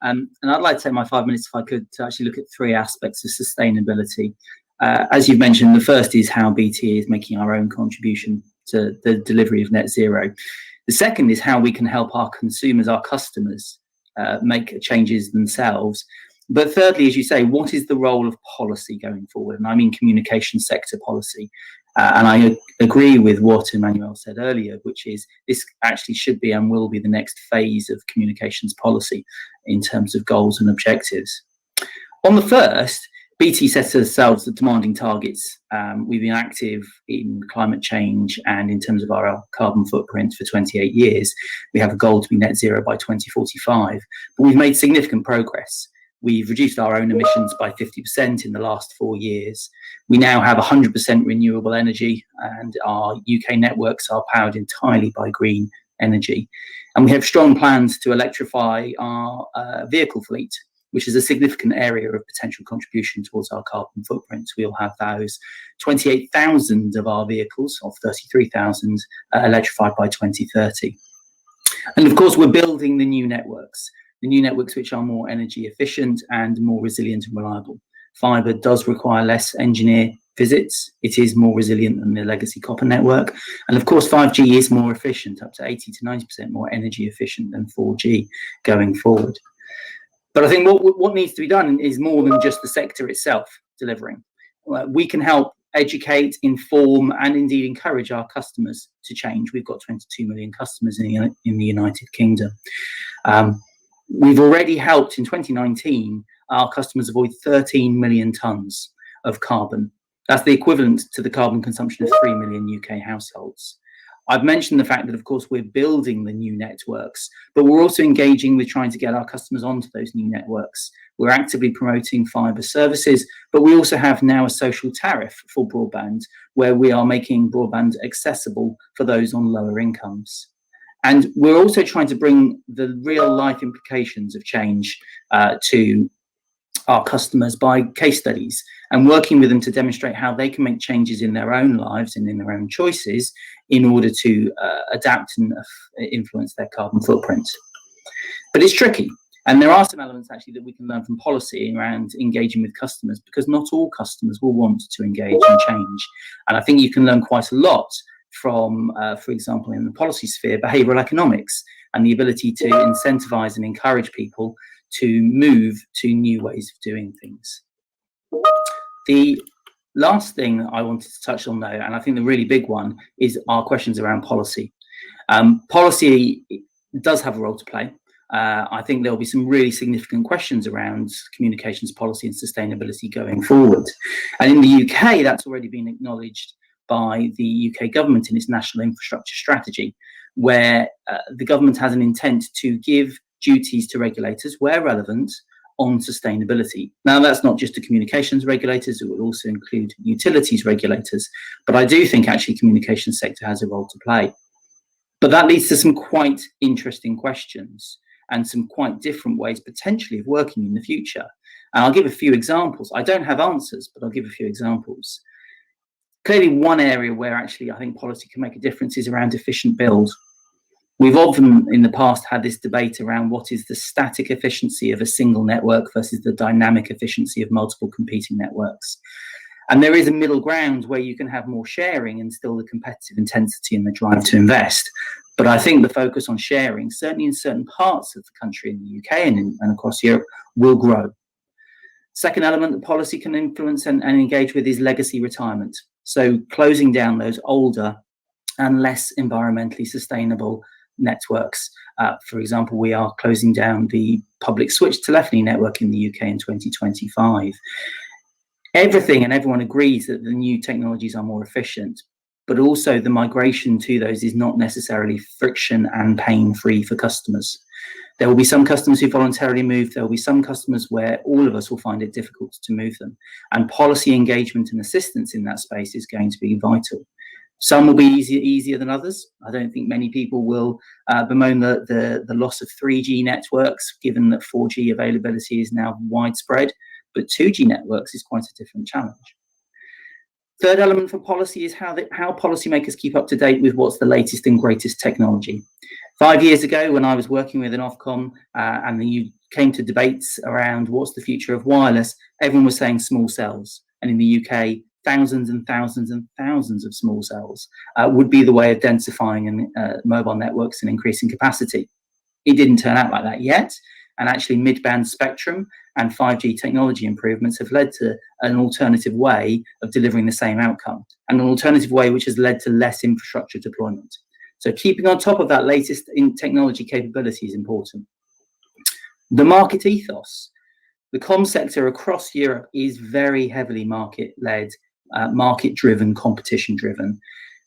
And I'd like to take my 5 minutes, if I could, to actually look at three aspects of sustainability. As you've mentioned, the first is how BT is making our own contribution to the delivery of net zero. The second is how we can help our consumers, our customers, make changes themselves. But thirdly, as you say, what is the role of policy going forward? And I mean communication sector policy. And I agree with what Emmanuel said earlier, which is this actually should be and will be the next phase of communications policy in terms of goals and objectives. On the first, BT sets ourselves the demanding targets. We've been active in climate change and in terms of our carbon footprint for 28 years. We have a goal to be net zero by 2045, but we've made significant progress. We've reduced our own emissions by 50% in the last 4 years. We now have 100% renewable energy, and our UK networks are powered entirely by green energy. And we have strong plans to electrify our vehicle fleet, which is a significant area of potential contribution towards our carbon footprint. We'll have those 28,000 of our vehicles, of 33,000, electrified by 2030. And of course, we're building the new networks which are more energy efficient and more resilient and reliable. Fibre does require less engineer visits. It is more resilient than the legacy copper network. And of course, 5G is more efficient, up to 80 to 90% more energy efficient than 4G going forward. But I think what needs to be done is more than just the sector itself delivering. We can help educate, inform, and indeed encourage our customers to change. We've got 22 million customers in the United Kingdom. We've already helped in 2019 our customers avoid 13 million tonnes of carbon. That's the equivalent to the carbon consumption of 3 million UK households. I've mentioned the fact that, of course, we're building the new networks, but we're also engaging with trying to get our customers onto those new networks. We're actively promoting fibre services, but we also have now a social tariff for broadband, where we are making broadband accessible for those on lower incomes. And we're also trying to bring the real life implications of change to our customers by case studies and working with them to demonstrate how they can make changes in their own lives and in their own choices in order to adapt and influence their carbon footprint. But it's tricky. And there are some elements actually that we can learn from policy around engaging with customers, because not all customers will want to engage and change. And I think you can learn quite a lot from, for example, in the policy sphere, behavioural economics and the ability to incentivise and encourage people to move to new ways of doing things. The last thing I wanted to touch on, though, and I think the really big one, is our questions around policy. Policy does have a role to play. I think there'll be some really significant questions around communications policy and sustainability going forward. And in the UK, that's already been acknowledged by the UK government in its national infrastructure strategy, where the government has an intent to give duties to regulators where relevant on sustainability. Now, that's not just the communications regulators, it will also include utilities regulators, but I do think actually communications sector has a role to play. But that leads to some quite interesting questions and some quite different ways potentially of working in the future. And I'll give a few examples. I don't have answers, but I'll give a few examples. Clearly, one area where actually I think policy can make a difference is around efficient build. We've often in the past had this debate around what is the static efficiency of a single network versus the dynamic efficiency of multiple competing networks. And there is a middle ground where you can have more sharing and still the competitive intensity and the drive to invest. But I think the focus on sharing, certainly in certain parts of the country, in the UK and across Europe, will grow. Second element that policy can influence and engage with is legacy retirement. So closing down those older and less environmentally sustainable networks. For example, we are closing down the public switch telephony network in the UK in 2025. Everything and everyone agrees that the new technologies are more efficient, but also the migration to those is not necessarily friction and pain-free for customers. There will be some customers who voluntarily move. There will be some customers where all of us will find it difficult to move them. And policy engagement and assistance in that space is going to be vital. Some will be easier than others. I don't think many people will bemoan the loss of 3G networks, given that 4G availability is now widespread. But 2G networks is quite a different challenge. Third element for policy is how policymakers keep up to date with what's the latest and greatest technology. 5 years ago, when I was working with an Ofcom and you came to debates around what's the future of wireless, everyone was saying small cells. And in the UK, thousands and thousands and thousands of small cells would be the way of densifying mobile networks and increasing capacity. It didn't turn out like that yet. And actually mid-band spectrum and 5G technology improvements have led to an alternative way of delivering the same outcome, and an alternative way which has led to less infrastructure deployment. So keeping on top of that latest in technology capability is important. The market ethos. The comm sector across Europe is very heavily market-led, market-driven, competition-driven.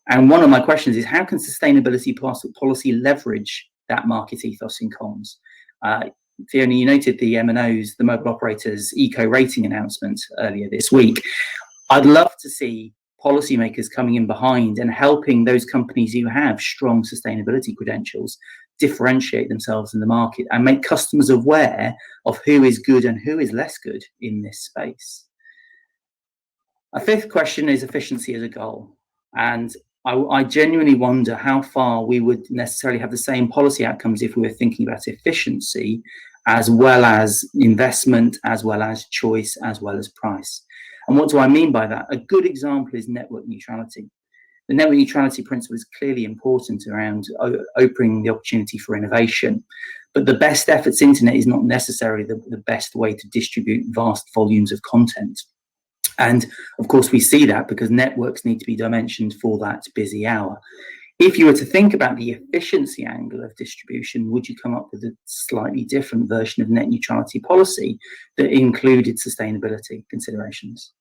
And one of my questions is, how can sustainability policy leverage that market ethos in comms? Fiona, you noted the MNOs, the mobile operators, eco-rating announcement earlier this week. I'd love to see policymakers coming in behind and helping those companies who have strong sustainability credentials differentiate themselves in the market and make customers aware of who is good and who is less good in this space. A fifth question is efficiency as a goal. And I genuinely wonder how far we would necessarily have the same policy outcomes if we were thinking about efficiency as well as investment, as well as choice, as well as price. And what do I mean by that? A good example is network neutrality. The network neutrality principle is clearly important around opening the opportunity for innovation. But the best efforts internet is not necessarily the best way to distribute vast volumes of content. And of course, we see that because networks need to be dimensioned for that busy hour. If you were to think about the efficiency angle of distribution, would you come up with a slightly different version of net neutrality policy that included sustainability considerations?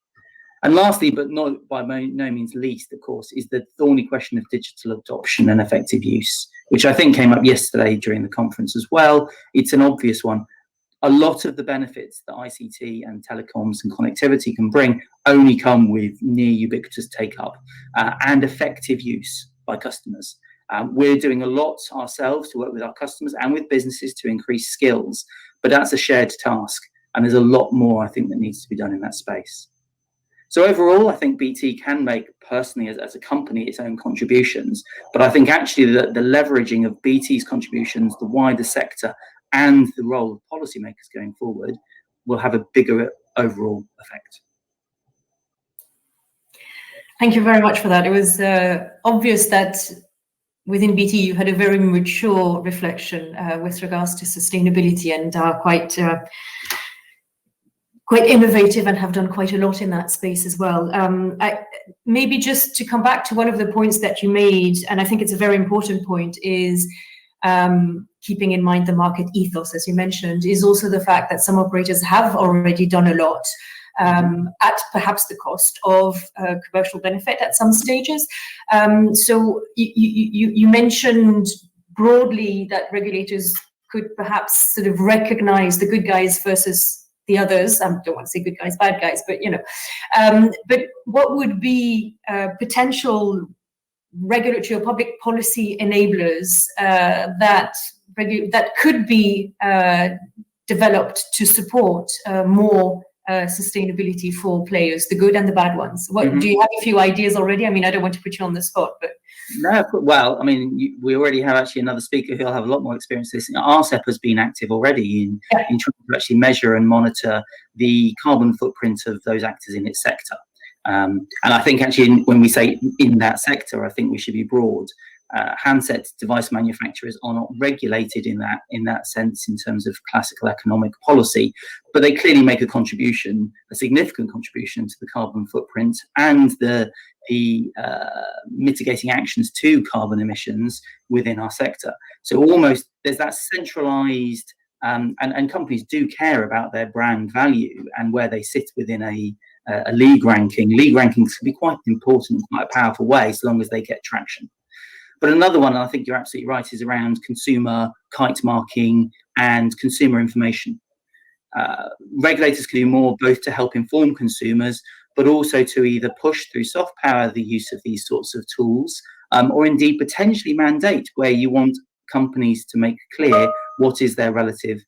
And lastly, but not by no means least, of course, is the thorny question of digital adoption and effective use, which I think came up yesterday during the conference as well. It's an obvious one. A lot of the benefits that ICT and telecoms and connectivity can bring only come with near ubiquitous take-up and effective use by customers. We're doing a lot ourselves to work with our customers and with businesses to increase skills, but that's a shared task. And there's a lot more, I think, that needs to be done in that space. So overall, I think BT can make personally as a company its own contributions, but I think actually the leveraging of BT's contributions, the wider sector, and the role of policymakers going forward will have a bigger overall effect. Thank you very much for that. It was obvious that within BT you had a very mature reflection with regards to sustainability and are quite innovative and have done quite a lot in that space as well. Maybe just to come back to one of the points that you made, and I think it's a very important point, is keeping in mind the market ethos, as you mentioned, is also the fact that some operators have already done a lot at perhaps the cost of commercial benefit at some stages. So you mentioned broadly that regulators could perhaps sort of recognize the good guys versus the others. I don't want to say good guys, bad guys, but but what would be potential regulatory or public policy enablers that could be developed to support more sustainability for players, the good and the bad ones? What do you have a few ideas already? I mean, I don't want to put you on the spot, but no. Well, I mean, we already have actually another speaker who'll have a lot more experience with this. Arcep has been active already in trying to actually measure and monitor the carbon footprint of those actors in its sector. And I think actually when we say in that sector, I think we should be broad. Handset device manufacturers are not regulated in that sense in terms of classical economic policy, but they clearly make a contribution, a significant contribution to the carbon footprint and the mitigating actions to carbon emissions within our sector. So almost there's that centralized, and companies do care about their brand value and where they sit within a league ranking. League rankings can be quite important, quite a powerful way, as long as they get traction. But another one, and I think you're absolutely right, is around consumer kite marking and consumer information. Regulators can do more both to help inform consumers, but also to either push through soft power the use of these sorts of tools, or indeed potentially mandate where you want companies to make clear what is their relative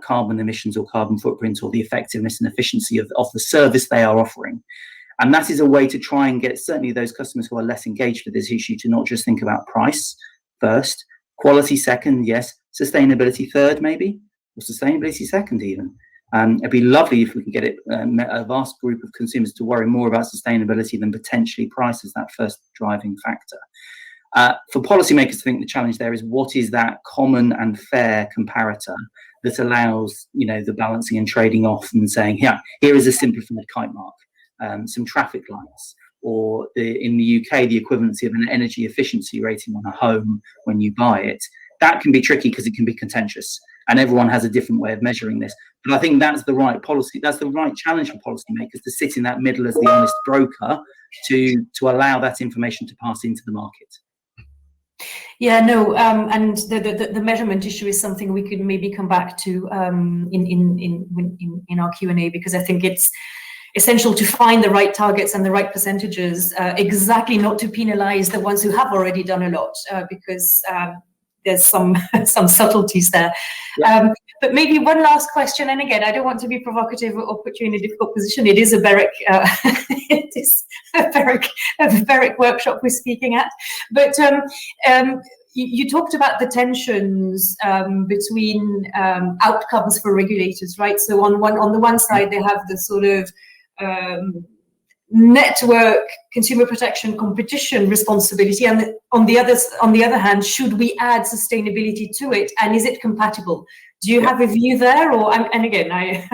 carbon emissions or carbon footprint or the effectiveness and efficiency of the service they are offering. And that is a way to try and get certainly those customers who are less engaged with this issue to not just think about price first, quality second, yes, sustainability third maybe, or sustainability second even. It'd be lovely if we can get a vast group of consumers to worry more about sustainability than potentially price as that first driving factor. For policymakers, I think the challenge there is what is that common and fair comparator that allows, the balancing and trading off and saying, here is a simplified kite mark. Some traffic lights, or in the UK, the equivalency of an energy efficiency rating on a home when you buy it. That can be tricky because it can be contentious, and everyone has a different way of measuring this. But I think that's the right policy. That's the right challenge for policymakers, to sit in that middle as the honest broker to allow that information to pass into the market. Yeah, no, and the measurement issue is something we could maybe come back to in our Q&A, because I think it's essential to find the right targets and the right percentages, exactly not to penalize the ones who have already done a lot, because there's some subtleties there. Yeah. But maybe one last question, and again, I don't want to be provocative or put you in a difficult position. It is a BEREC, BEREC workshop we're speaking at. But you talked about the tensions between outcomes for regulators, right? So on the one side, they have the sort of network consumer protection competition responsibility, and on the other hand, should we add sustainability to it, and is it compatible? Do you have a view there? Or and again, I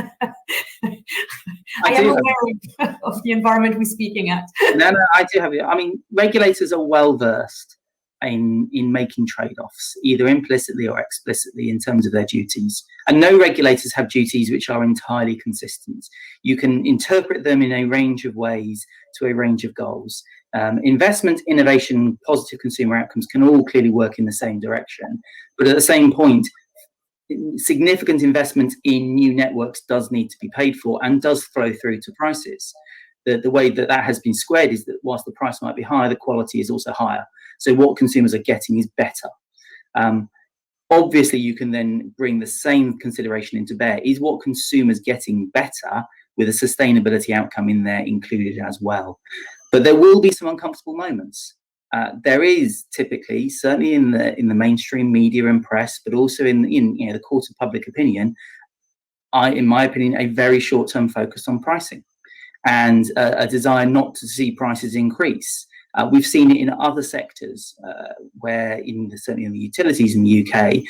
am aware of the environment we're speaking at. No, I do have it. I mean, regulators are well versed in making trade-offs, either implicitly or explicitly, in terms of their duties. And no regulators have duties which are entirely consistent. You can interpret them in a range of ways to a range of goals. Investment, innovation, positive consumer outcomes can all clearly work in the same direction. But at the same point, significant investment in new networks does need to be paid for and does flow through to prices. The way that has been squared is that whilst the price might be higher, the quality is also higher. So what consumers are getting is better. Obviously, you can then bring the same consideration into bear. Is what consumers getting better with a sustainability outcome in there included as well? But there will be some uncomfortable moments. There is typically, certainly in the mainstream media and press, but also in the court of public opinion, in my opinion, a very short-term focus on pricing and a desire not to see prices increase. We've seen it in other sectors where, certainly in the utilities in the UK,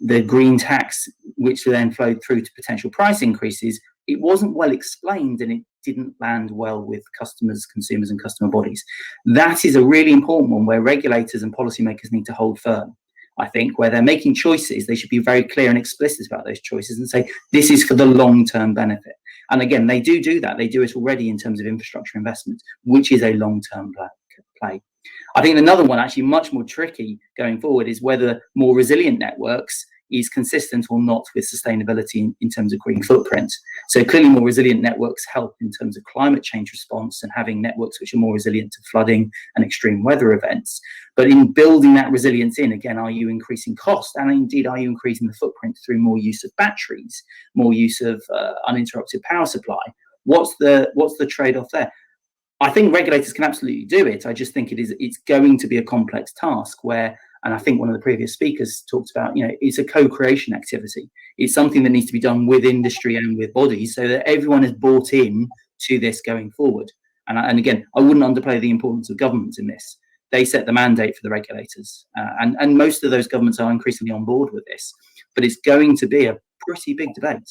the green tax, which then flowed through to potential price increases, it wasn't well explained and it didn't land well with customers, consumers and customer bodies. That is a really important one where regulators and policymakers need to hold firm. I think where they're making choices, they should be very clear and explicit about those choices and say, this is for the long-term benefit. And again, they do that. They do it already in terms of infrastructure investment, which is a long-term play. I think another one, actually much more tricky going forward, is whether more resilient networks is consistent or not with sustainability in terms of green footprint. So clearly more resilient networks help in terms of climate change response and having networks which are more resilient to flooding and extreme weather events. But in building that resilience in, again, are you increasing cost? And indeed, are you increasing the footprint through more use of batteries, more use of uninterrupted power supply? What's the trade-off there? I think regulators can absolutely do it. I just think it's going to be a complex task where, and I think one of the previous speakers talked about, it's a co-creation activity. It's something that needs to be done with industry and with bodies so that everyone is bought in to this going forward. And again, I wouldn't underplay the importance of governments in this. They set the mandate for the regulators. And most of those governments are increasingly on board with this. But it's going to be a pretty big debate.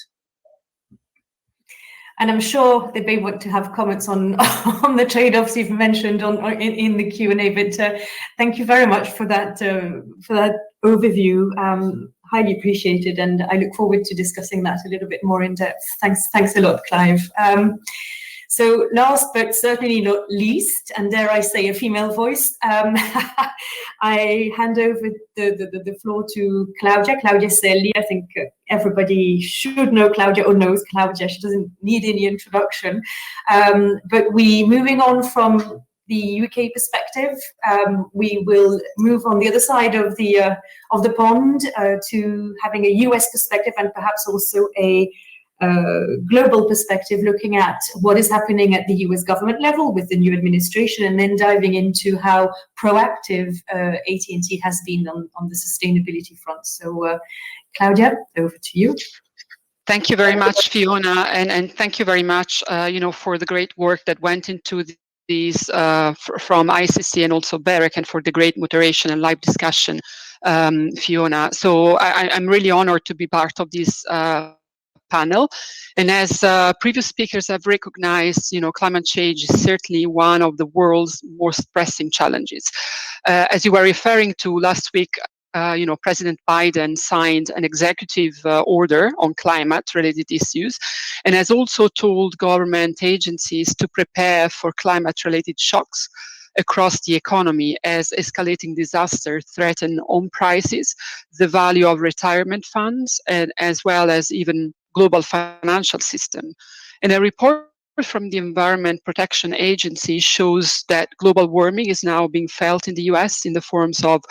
And I'm sure they may want to have comments on the trade-offs you've mentioned in the Q&A. But thank you very much for that overview. Highly appreciated, and I look forward to discussing that a little bit more in depth. Thanks a lot, Clive. So last but certainly not least, and dare I say a female voice, I hand over the floor to Claudia Selli. I think everybody should know Claudia or knows Claudia. She doesn't need any introduction. But moving on from the UK perspective, we will move on the other side of the pond to having a US perspective and perhaps also a global perspective, looking at what is happening at the US government level with the new administration, and then diving into how proactive AT&T has been on the sustainability front. So, Claudia, over to you. Thank you very much, Fiona, and thank you very much, for the great work that went into these from ICC and also BEREC, and for the great moderation and live discussion, Fiona. So I'm really honored to be part of this panel. And as previous speakers have recognized, climate change is certainly one of the world's most pressing challenges. As you were referring to last week, President Biden signed an executive order on climate-related issues, and has also told government agencies to prepare for climate-related shocks across the economy as escalating disasters threaten home prices, the value of retirement funds, and as well as even global financial system. And a report from the Environment Protection Agency shows that global warming is now being felt in the US in the forms of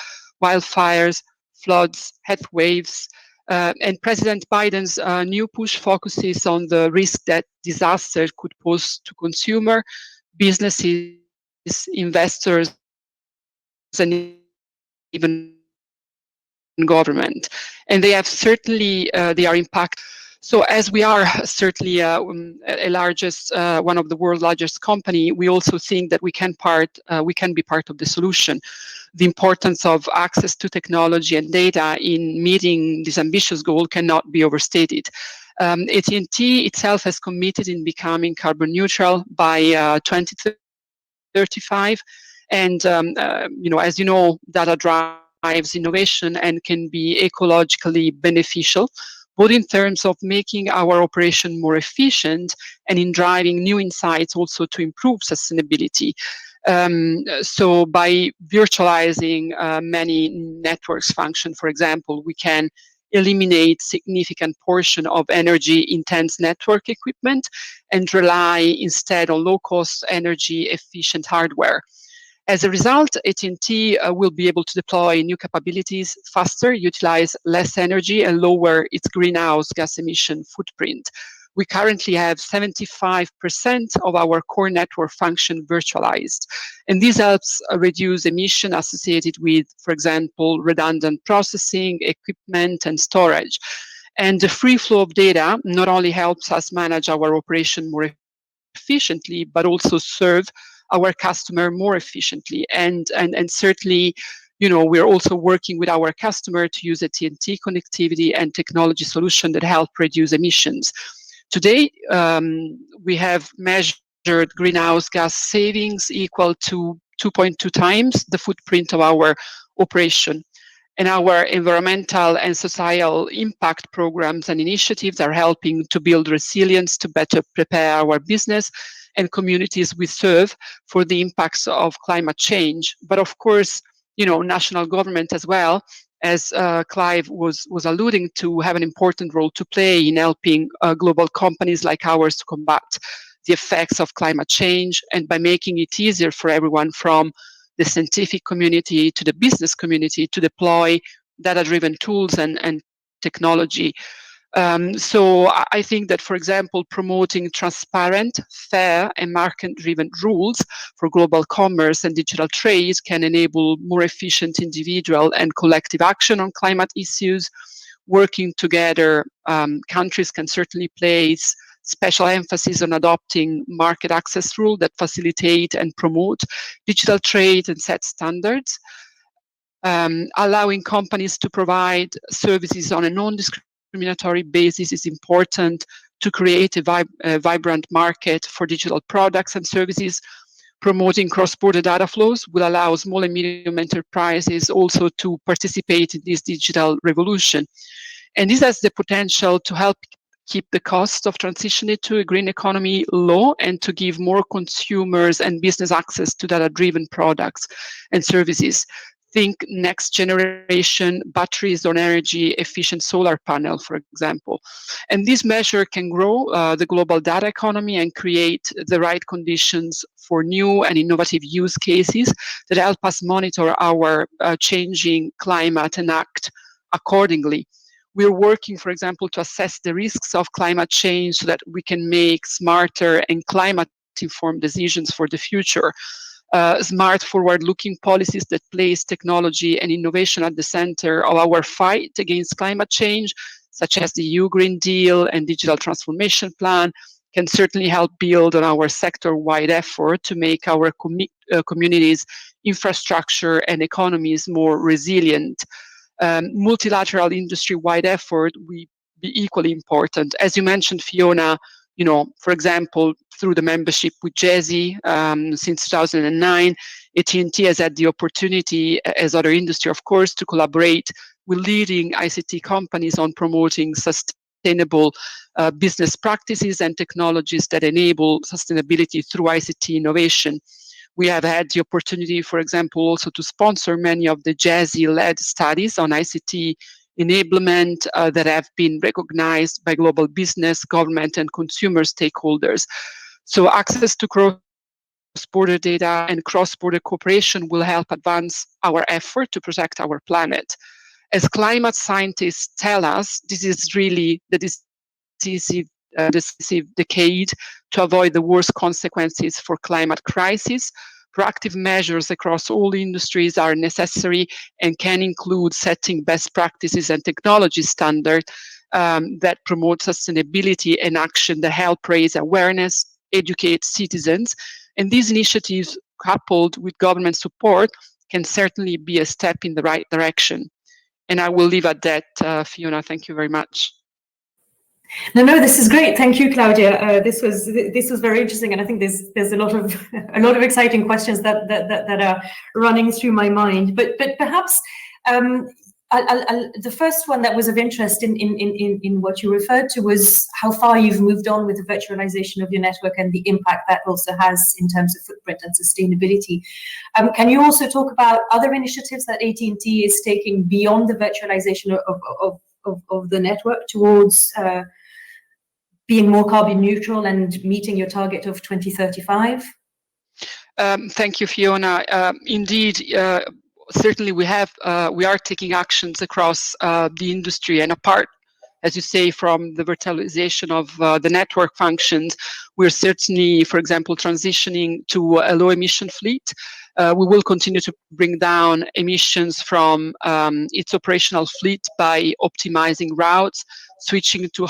wildfires, floods, heat waves, and President Biden's new push focuses on the risk that disaster could pose to consumer, businesses, investors, and even government. And they have certainly, they are impact. So as we are certainly one of the world's largest company, we also think that we can be part of the solution. The importance of access to technology and data in meeting this ambitious goal cannot be overstated. AT&T itself has committed in becoming carbon neutral by 2035, and as you know, data drives innovation and can be ecologically beneficial, both in terms of making our operation more efficient and in driving new insights also to improve sustainability. So by virtualizing many networks function, for example, we can eliminate significant portion of energy-intense network equipment and rely instead on low-cost, energy-efficient hardware. As a result, AT&T will be able to deploy new capabilities faster, utilize less energy, and lower its greenhouse gas emission footprint. We currently have 75% of our core network function virtualized. And this helps reduce emission associated with, for example, redundant processing, equipment, and storage. And the free flow of data not only helps us manage our operation more efficiently, but also serve our customer more efficiently. And certainly, we're also working with our customer to use AT&T connectivity and technology solution that help reduce emissions. Today, we have measured greenhouse gas savings equal to 2.2 times the footprint of our operation. And our environmental and societal impact programs and initiatives are helping to build resilience to better prepare our business and communities we serve for the impacts of climate change. But of course, national government as well as Clive was alluding to, have an important role to play in helping global companies like ours to combat the effects of climate change, and by making it easier for everyone from the scientific community to the business community to deploy data-driven tools and technology. So I think that, for example, promoting transparent, fair, and market-driven rules for global commerce and digital trade can enable more efficient individual and collective action on climate issues. Working together, countries can certainly place special emphasis on adopting market access rules that facilitate and promote digital trade and set standards. Allowing companies to provide services on a non-discriminatory basis is important to create a vibrant market for digital products and services. Promoting cross-border data flows will allow small and medium enterprises also to participate in this digital revolution. And this has the potential to help keep the cost of transitioning to a green economy low and to give more consumers and business access to data-driven products and services. Think next generation batteries on energy efficient solar panel, for example. And this measure can grow the global data economy and create the right conditions for new and innovative use cases that help us monitor our changing climate and act accordingly. We're working, for example, to assess the risks of climate change so that we can make smarter and climate-informed decisions for the future. Smart, forward-looking policies that place technology and innovation at the center of our fight against climate change, such as the EU Green Deal and Digital Transformation Plan, can certainly help build on our sector-wide effort to make our communities, infrastructure, and economies more resilient. Multilateral industry-wide effort will be equally important. As you mentioned, Fiona, for example, through the membership with GESI since 2009, AT&T has had the opportunity, as other industry, of course, to collaborate with leading ICT companies on promoting sustainable business practices and technologies that enable sustainability through ICT innovation. We have had the opportunity, for example, also to sponsor many of the GESI-led studies on ICT enablement that have been recognized by global business, government, and consumer stakeholders. So access to cross-border data and cross-border cooperation will help advance our effort to protect our planet. As climate scientists tell us, this is really the decisive decade to avoid the worst consequences for climate crisis. Proactive measures across all industries are necessary and can include setting best practices and technology standards that promote sustainability and action that help raise awareness, educate citizens. And these initiatives, coupled with government support, can certainly be a step in the right direction. And I will leave at that, Fiona. Thank you very much. No, this is great. Thank you, Claudia. This was very interesting, and I think there's a lot of exciting questions that are running through my mind. But perhaps the first one that was of interest in what you referred to was how far you've moved on with the virtualization of your network and the impact that also has in terms of footprint and sustainability. Can you also talk about other initiatives that AT&T is taking beyond the virtualization of the network towards being more carbon neutral and meeting your target of 2035? Thank you, Fiona. Indeed, certainly we are taking actions across the industry, and apart, as you say, from the virtualization of the network functions, we're certainly, for example, transitioning to a low emission fleet. We will continue to bring down emissions from its operational fleet by optimizing routes, switching to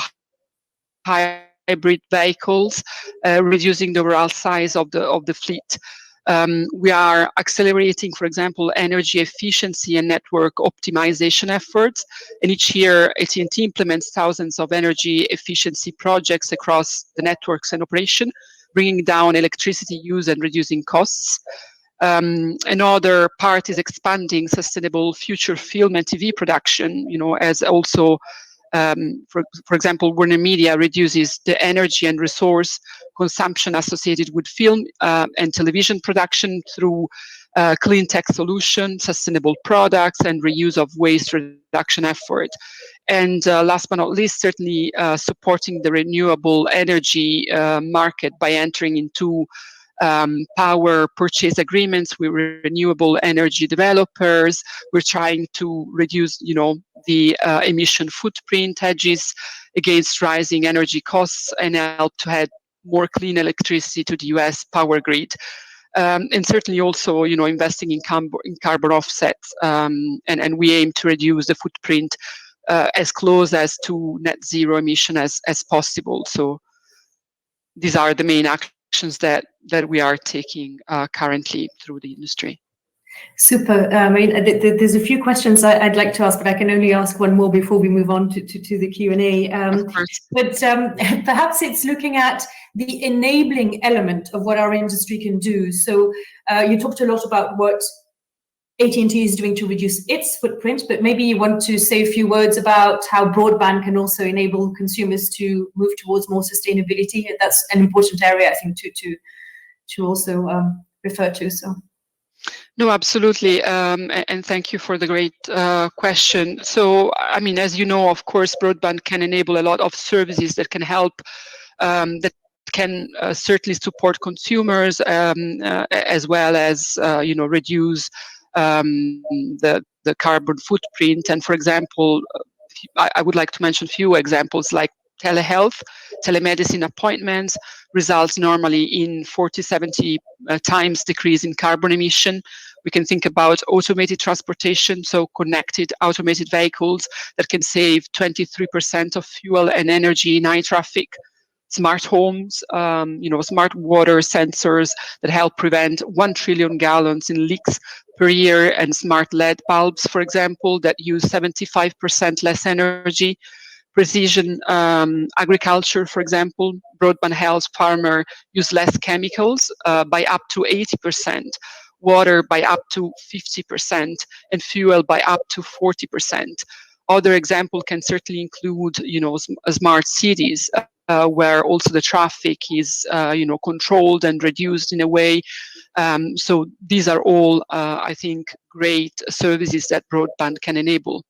hybrid vehicles, reducing the overall size of the fleet. We are accelerating, for example, energy efficiency and network optimization efforts. And each year, AT&T implements thousands of energy efficiency projects across the networks and operation, bringing down electricity use and reducing costs. Another part is expanding sustainable future film and TV production, as also For example, Warner Media reduces the energy and resource consumption associated with film and television production through clean tech solutions, sustainable products, and reuse of waste reduction effort. And last but not least, certainly supporting the renewable energy market by entering into power purchase agreements with renewable energy developers. We're trying to reduce, the emission footprint hedges against rising energy costs and help to add more clean electricity to the US power grid. And certainly also, investing in carbon offsets. And we aim to reduce the footprint as close as to net zero emission as possible. So these are the main actions that we are taking currently through the industry. Super. There's a few questions I'd like to ask, but I can only ask one more before we move on to the Q&A. But perhaps it's looking at the enabling element of what our industry can do. So you talked a lot about what AT&T is doing to reduce its footprint, but maybe you want to say a few words about how broadband can also enable consumers to move towards more sustainability. That's an important area, I think, to also refer to. So. No, absolutely. And thank you for the great question. So, as you know, of course, broadband can enable a lot of services that can help, that can certainly support consumers, as well as, reduce the carbon footprint. And for example, I would like to mention a few examples like telehealth, telemedicine appointments results normally in 40-70 times decrease in carbon emission. We can think about automated transportation, so connected automated vehicles that can save 23% of fuel and energy in high traffic. Smart homes, smart water sensors that help prevent 1 trillion gallons in leaks per year, and smart LED bulbs, for example, that use 75% less energy. Precision agriculture, for example, broadband helps farmer use less chemicals by up to 80%, water by up to 50%, and fuel by up to 40%. Other example can certainly include, smart cities, where also the traffic is, controlled and reduced in a way. So these are all, I think, great services that broadband can enable.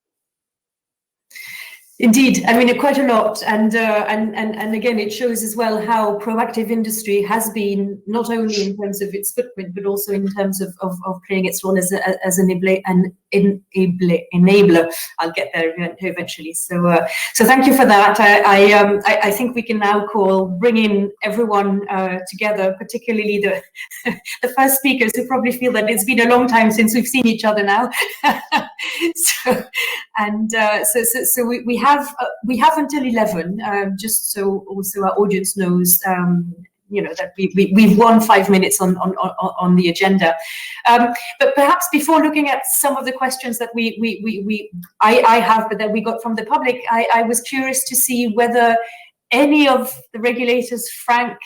Indeed, quite a lot, and again, it shows as well how proactive industry has been, not only in terms of its footprint, but also in terms of playing its role as an enabler. I'll get there eventually. So thank you for that. I think we can now bring in everyone together, particularly the first speakers, who probably feel that it's been a long time since we've seen each other now. So we have until 11, just so also our audience knows, that we've won 5 minutes on the agenda. But perhaps before looking at some of the questions that I have, but that we got from the public, I was curious to see whether any of the regulators, Frank,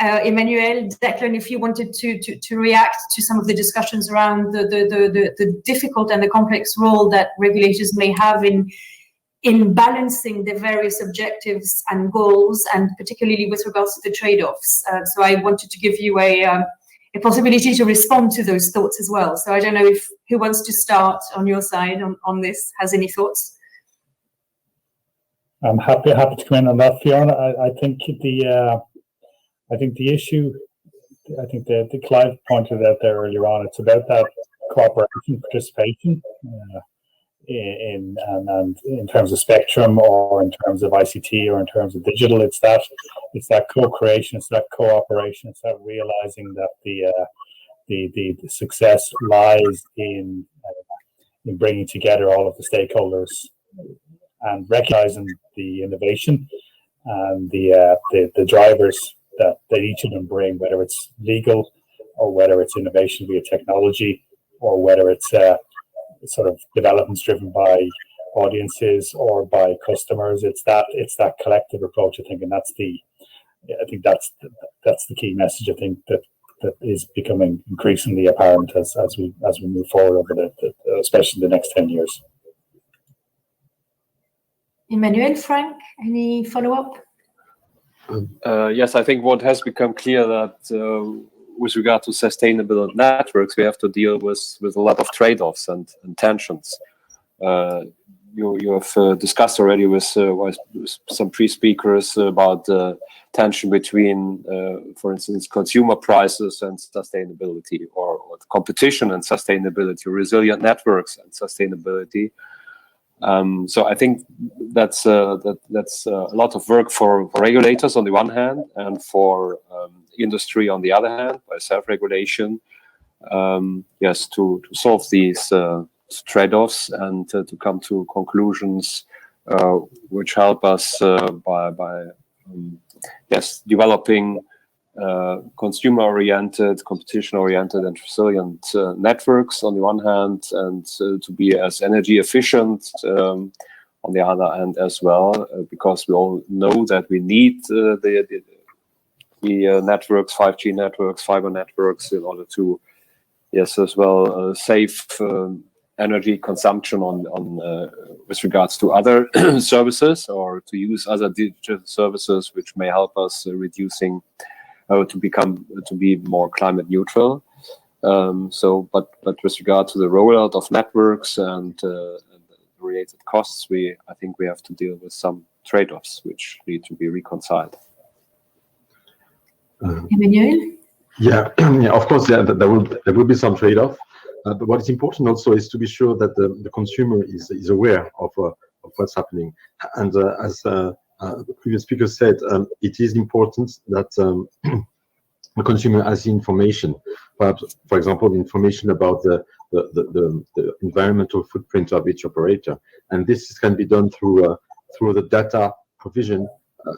Emmanuel, Declan, if you wanted to react to some of the discussions around the difficult and the complex role that regulators may have in balancing the various objectives and goals, and particularly with regards to the trade-offs. So I wanted to give you a possibility to respond to those thoughts as well. So I don't know who wants to start on your side on this, has any thoughts? I'm happy to come in on that, Fiona. I think the issue, the Clive pointed out there earlier on, it's about that cooperation, participation, in terms of spectrum, or in terms of ICT, or in terms of digital. It's that co-creation, it's that cooperation, it's that realizing that the success lies in bringing together all of the stakeholders and recognizing the innovation and the drivers that each of them bring, whether it's legal, or whether it's innovation via technology, or whether it's sort of developments driven by audiences or by customers. It's that collective approach, I think, and that's the key message, I think, that is becoming increasingly apparent as we move forward over especially the next 10 years. Emmanuel, Frank, any follow-up? Yes, I think what has become clear that with regard to sustainable networks, we have to deal with a lot of trade-offs and tensions. You have discussed already with some pre-speakers about the tension between, for instance, consumer prices and sustainability, or competition and sustainability, resilient networks and sustainability. So I think that's a lot of work for regulators on the one hand, and for industry on the other hand, by self-regulation. Yes, to solve these trade-offs and to come to conclusions which help us by developing consumer-oriented, competition-oriented, and resilient networks on the one hand, and to be as energy efficient on the other hand as well, because we all know that we need the networks, 5G networks, fiber networks, in order to as well save energy consumption on with regards to other services, or to use other digital services which may help us reducing to be more climate neutral. But with regard to the rollout of networks and related costs, I think we have to deal with some trade-offs which need to be reconciled. Emmanuel? Yeah, of course, there will be some trade-off. But what is important also is to be sure that the consumer is aware of what's happening. And as the previous speaker said, it is important that the consumer has the information. Perhaps, for example, the information about the environmental footprint of each operator. And this can be done through the data provision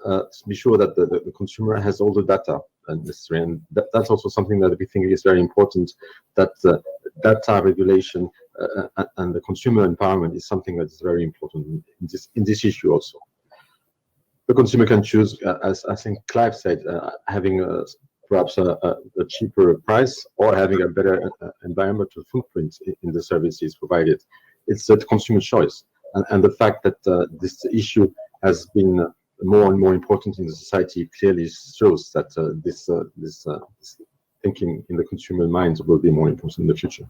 to be sure that the consumer has all the data necessary. And that's also something that we think is very important, that data regulation and the consumer empowerment is something that is very important in this issue also. The consumer can choose, as I think Clive said, having perhaps a cheaper price, or having a better environmental footprint in the services provided. It's the consumer choice. And the fact that this issue has been more and more important in the society clearly shows that this thinking in the consumer minds will be more important in the future.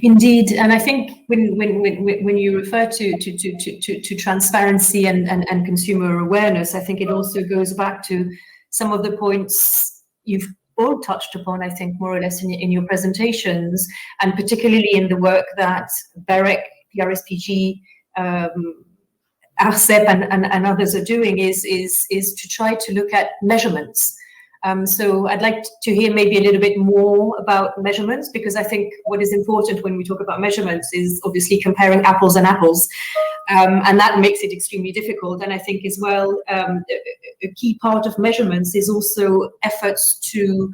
Indeed, and I think when you refer to transparency and consumer awareness, I think it also goes back to some of the points you've all touched upon, I think, more or less in your presentations, and particularly in the work that BEREC, the RSPG, Arcep and others are doing is to try to look at measurements. So I'd like to hear maybe a little bit more about measurements, because I think what is important when we talk about measurements is obviously comparing apples and apples, and that makes it extremely difficult. And I think as well, a key part of measurements is also efforts to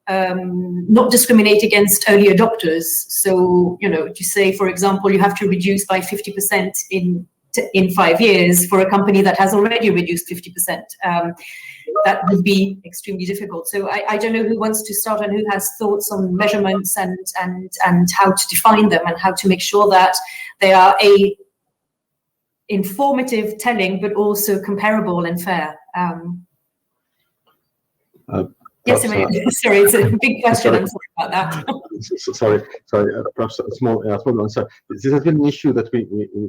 not discriminate against early adopters. So, to say, for example, you have to reduce by 50% in 5 years for a company that has already reduced 50%. That would be extremely difficult. So I don't know who wants to start and who has thoughts on measurements and how to define them and how to make sure that they are informative, telling, but also comparable and fair. Yes, sorry, it's a big question. I'm sorry about that. Sorry. Perhaps a small answer. This has been an issue that we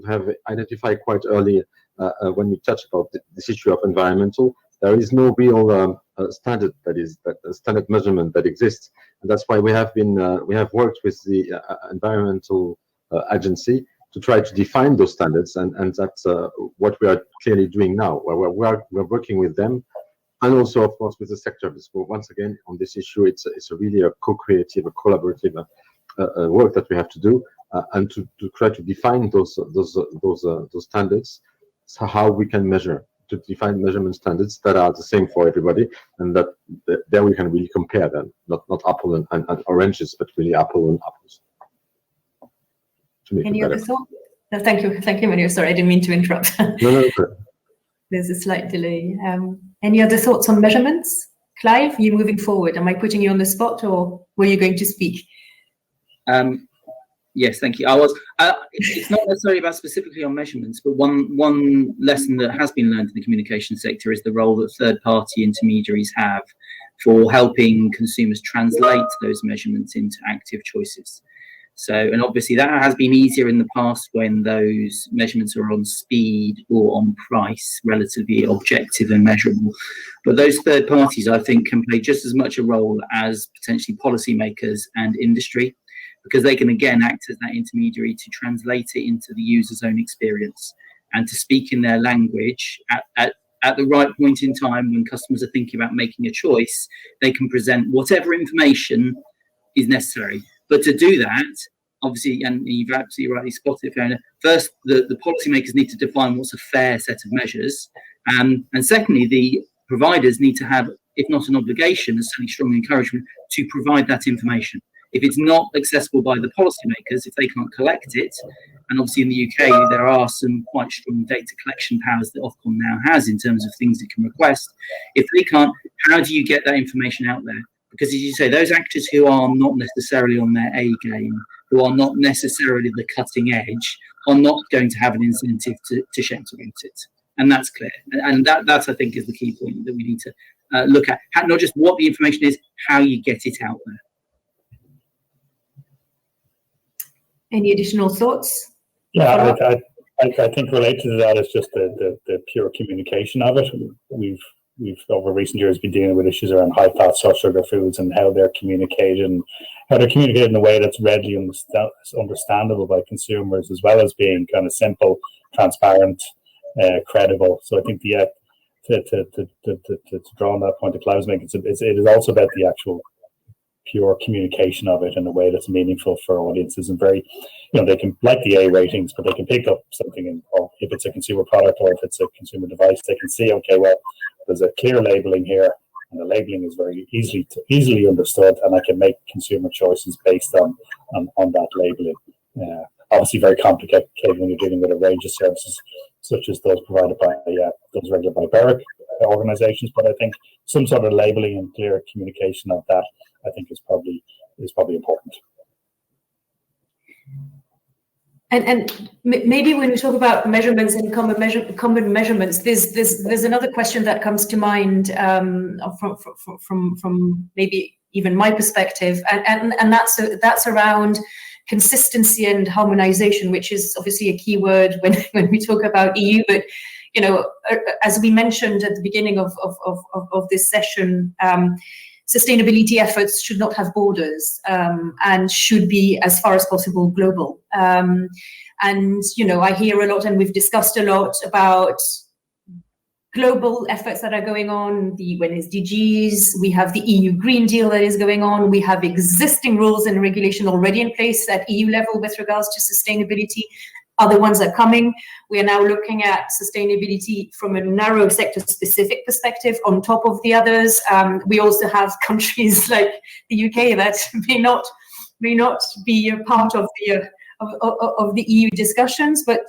have identified quite early when we touched about this issue of environmental. There is no real standard standard measurement that exists, and that's why we have worked with the environmental agency to try to define those standards, and that's what we are clearly doing now. We're working with them, and also, of course, with the sector. So once again, on this issue, it's really a co-creative, a collaborative work that we have to do, and to try to define those standards, so how we can measure, to define measurement standards that are the same for everybody, and that there we can really compare them, not apple and oranges, but really apple and apples. Any other thought? No, thank you, Emmanuel. Sorry, I didn't mean to interrupt. No. There's a slight delay. Any other thoughts on measurements? Clive, you moving forward? Am I putting you on the spot, or were you going to speak? Yes, thank you. It's not necessarily about specifically on measurements, but one lesson that has been learned in the communication sector is the role that third-party intermediaries have for helping consumers translate those measurements into active choices. So, and obviously that has been easier in the past when those measurements are on speed or on price, relatively objective and measurable. But those third parties, I think, can play just as much a role as potentially policymakers and industry, because they can again act as that intermediary to translate it into the user's own experience and to speak in their language at the right point in time when customers are thinking about making a choice. They can present whatever information is necessary. But to do that, obviously, and you've absolutely rightly spotted it, Fiona, first, the policymakers need to define what's a fair set of measures. And secondly, the providers need to have, if not an obligation, a certainly strong encouragement to provide that information. If it's not accessible by the policymakers, if they can't collect it, and obviously in the UK, there are some quite strong data collection powers that Ofcom now has in terms of things it can request. If they can't, how do you get that information out there? Because as you say, those actors who are not necessarily on their A game, who are not necessarily the cutting edge, are not going to have an incentive to shout about it. And that's clear. And that's, I think, is the key point that we need to look at. Not just what the information is, how you get it out there. Any additional thoughts? Yeah, I think related to that is just the pure communication of it. We've over recent years been dealing with issues around high fat, soft sugar foods and how they're communicated in a way that's readily understandable by consumers, as well as being kind of simple, transparent, credible. So I think to draw on that point that Clive's making, it is also about the actual pure communication of it in a way that's meaningful for audiences and very, they can like the A ratings, but they can pick up something, or if it's a consumer product or if it's a consumer device, they can see, okay, well, there's a clear labeling here, and the labeling is very easily understood, and I can make consumer choices based on that labeling. Obviously, very complicated when you're dealing with a range of services such as those provided by those regulated by BEREC organisations. But I think some sort of labeling and clear communication of that, I think, is probably important. And maybe when we talk about measurements and common measurements, there's another question that comes to mind from maybe even my perspective, and that's around consistency and harmonization, which is obviously a key word when we talk about EU. But as we mentioned at the beginning of this session, sustainability efforts should not have borders and should be, as far as possible, global. And I hear a lot, and we've discussed a lot about global efforts that are going on, the UN SDGs, we have the EU Green Deal that is going on, we have existing rules and regulation already in place at EU level with regards to sustainability. Other ones are coming. We are now looking at sustainability from a narrow sector-specific perspective on top of the others. We also have countries like the UK that may not be a part of the EU discussions, but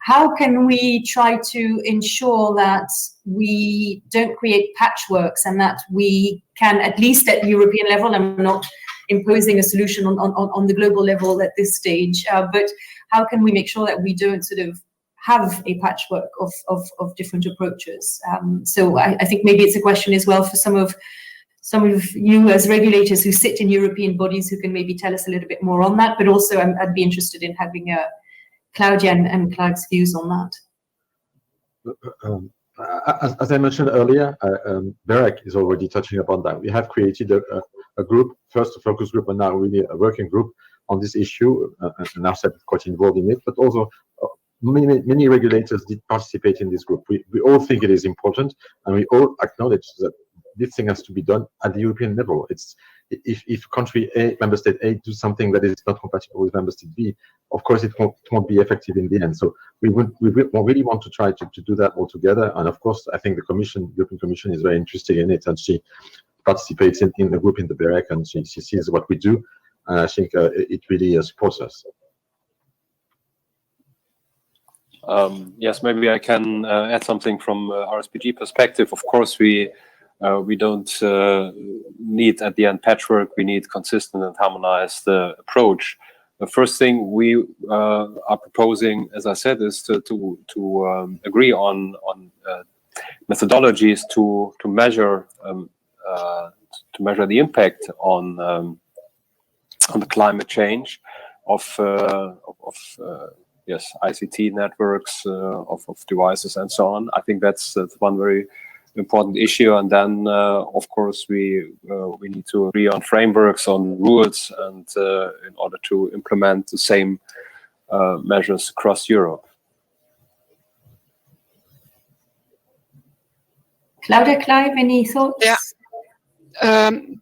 how can we try to ensure that we don't create patchworks and that we can, at least at European level, I'm not imposing a solution on the global level at this stage, but how can we make sure that we don't sort of have a patchwork of different approaches? So I think maybe it's a question as well for some of you as regulators who sit in European bodies who can maybe tell us a little bit more on that, but also I'd be interested in having Claudia and Clive's views on that. As I mentioned earlier, BEREC is already touching upon that. We have created a group, first a focus group, and now really a working group on this issue, and Arcep is quite involved in it, but also many regulators did participate in this group. We all think it is important, and we all acknowledge that this thing has to be done at the European level. It's if country A, member state A, do something that is not compatible with member state B, of course it won't be effective in the end. So we really want to try to do that all together. And of course, I think the European Commission is very interested in it, and she participates in the group in the BEREC, and she sees what we do, and I think it really supports us. Yes, maybe I can add something from RSPG perspective. Of course, we don't need at the end patchwork. We need consistent and harmonized approach. The first thing we are proposing, as I said, is to agree on methodologies to measure the impact on the climate change of ICT networks, of devices and so on. I think that's one very important issue. And then, of course, we need to agree on frameworks, on rules, and in order to implement the same measures across Europe. Claudia, Clive, any thoughts? Yeah.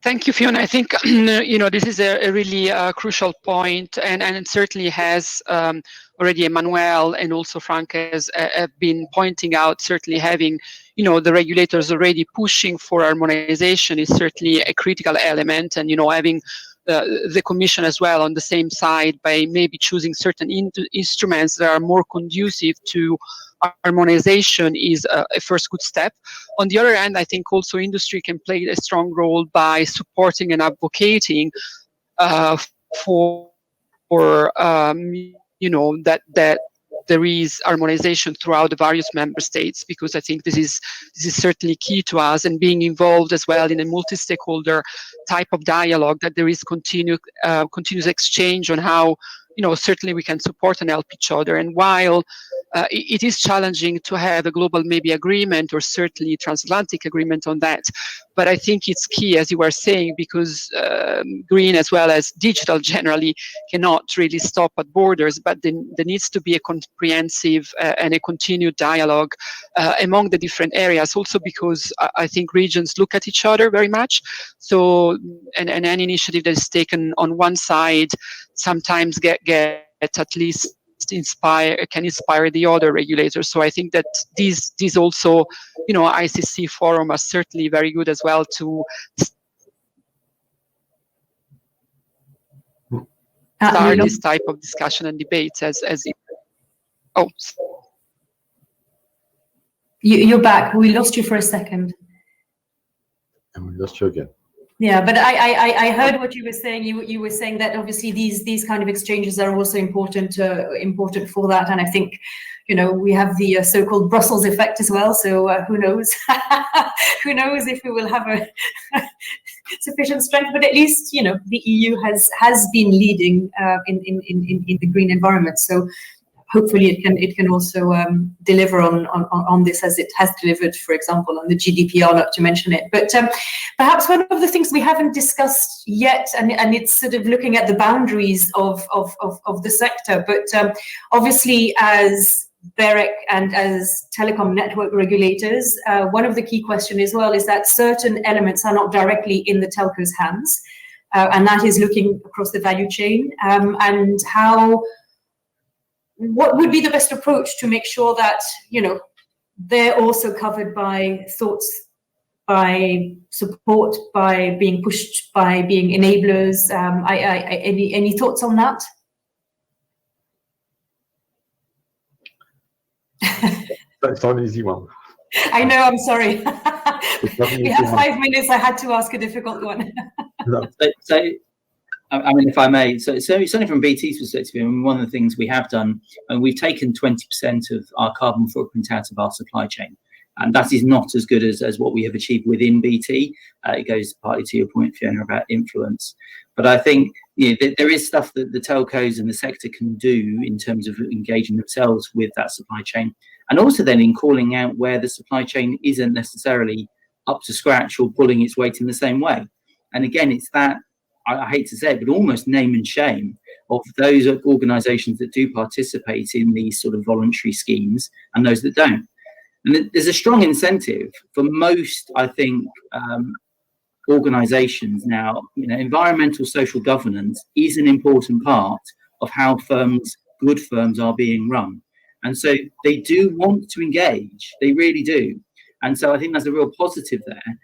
Thank you, Fiona. I think this is a really crucial point, and it certainly has already Emmanuel and also Frank have been pointing out. Certainly, having the regulators already pushing for harmonization is certainly a critical element, and having the Commission as well on the same side by maybe choosing certain instruments that are more conducive to harmonization is a first good step. On the other hand, I think also industry can play a strong role by supporting and advocating for that there is harmonization throughout the various member states, because I think this is certainly key to us, and being involved as well in a multi-stakeholder type of dialogue, that there is continuous exchange on how certainly we can support and help each other. And while it is challenging to have a global maybe agreement, or certainly transatlantic agreement on that, but I think it's key, as you were saying, because green as well as digital generally cannot really stop at borders, but there needs to be a comprehensive and a continued dialogue among the different areas, also because I think regions look at each other very much. So, and any initiative that is taken on one side sometimes get at least can inspire the other regulators. So I think that these also, ICC forum are certainly very good as well to start this type of discussion and debates You're back. We lost you for a second. And we lost you again. Yeah, but I heard what you were saying. You were saying that obviously these kind of exchanges are also important for that, and I think we have the so-called Brussels effect as well. So who knows? Who knows if we will have a sufficient strength? But at least the EU has been leading in the green environment. So hopefully it can also deliver on this, as it has delivered, for example, on the GDPR, not to mention it. But perhaps one of the things we haven't discussed yet, and it's sort of looking at the boundaries of the sector, but obviously as BEREC and as telecom network regulators, one of the key questions as well is that certain elements are not directly in the telco's hands, and that is looking across the value chain, and what would be the best approach to make sure that they're also covered by thoughts, by support, by being pushed, by being enablers? Any thoughts on that? That's not an easy one. I know, I'm sorry. We have 5 minutes. I had to ask a difficult one. So, I mean, if I may, so certainly from BT's perspective, one of the things we have done, and we've taken 20% of our carbon footprint out of our supply chain, and that is not as good as what we have achieved within BT. It goes partly to your point, Fiona, about influence. But I think there is stuff that the telcos and the sector can do in terms of engaging themselves with that supply chain, and also then in calling out where the supply chain isn't necessarily up to scratch or pulling its weight in the same way. And again, it's that, I hate to say it, but almost name and shame of those organisations that do participate in these sort of voluntary schemes and those that don't. And there's a strong incentive for most, I think, organisations now. Environmental social governance is an important part of how good firms are being run. And so they do want to engage, they really do. And so I think there's a real positive there.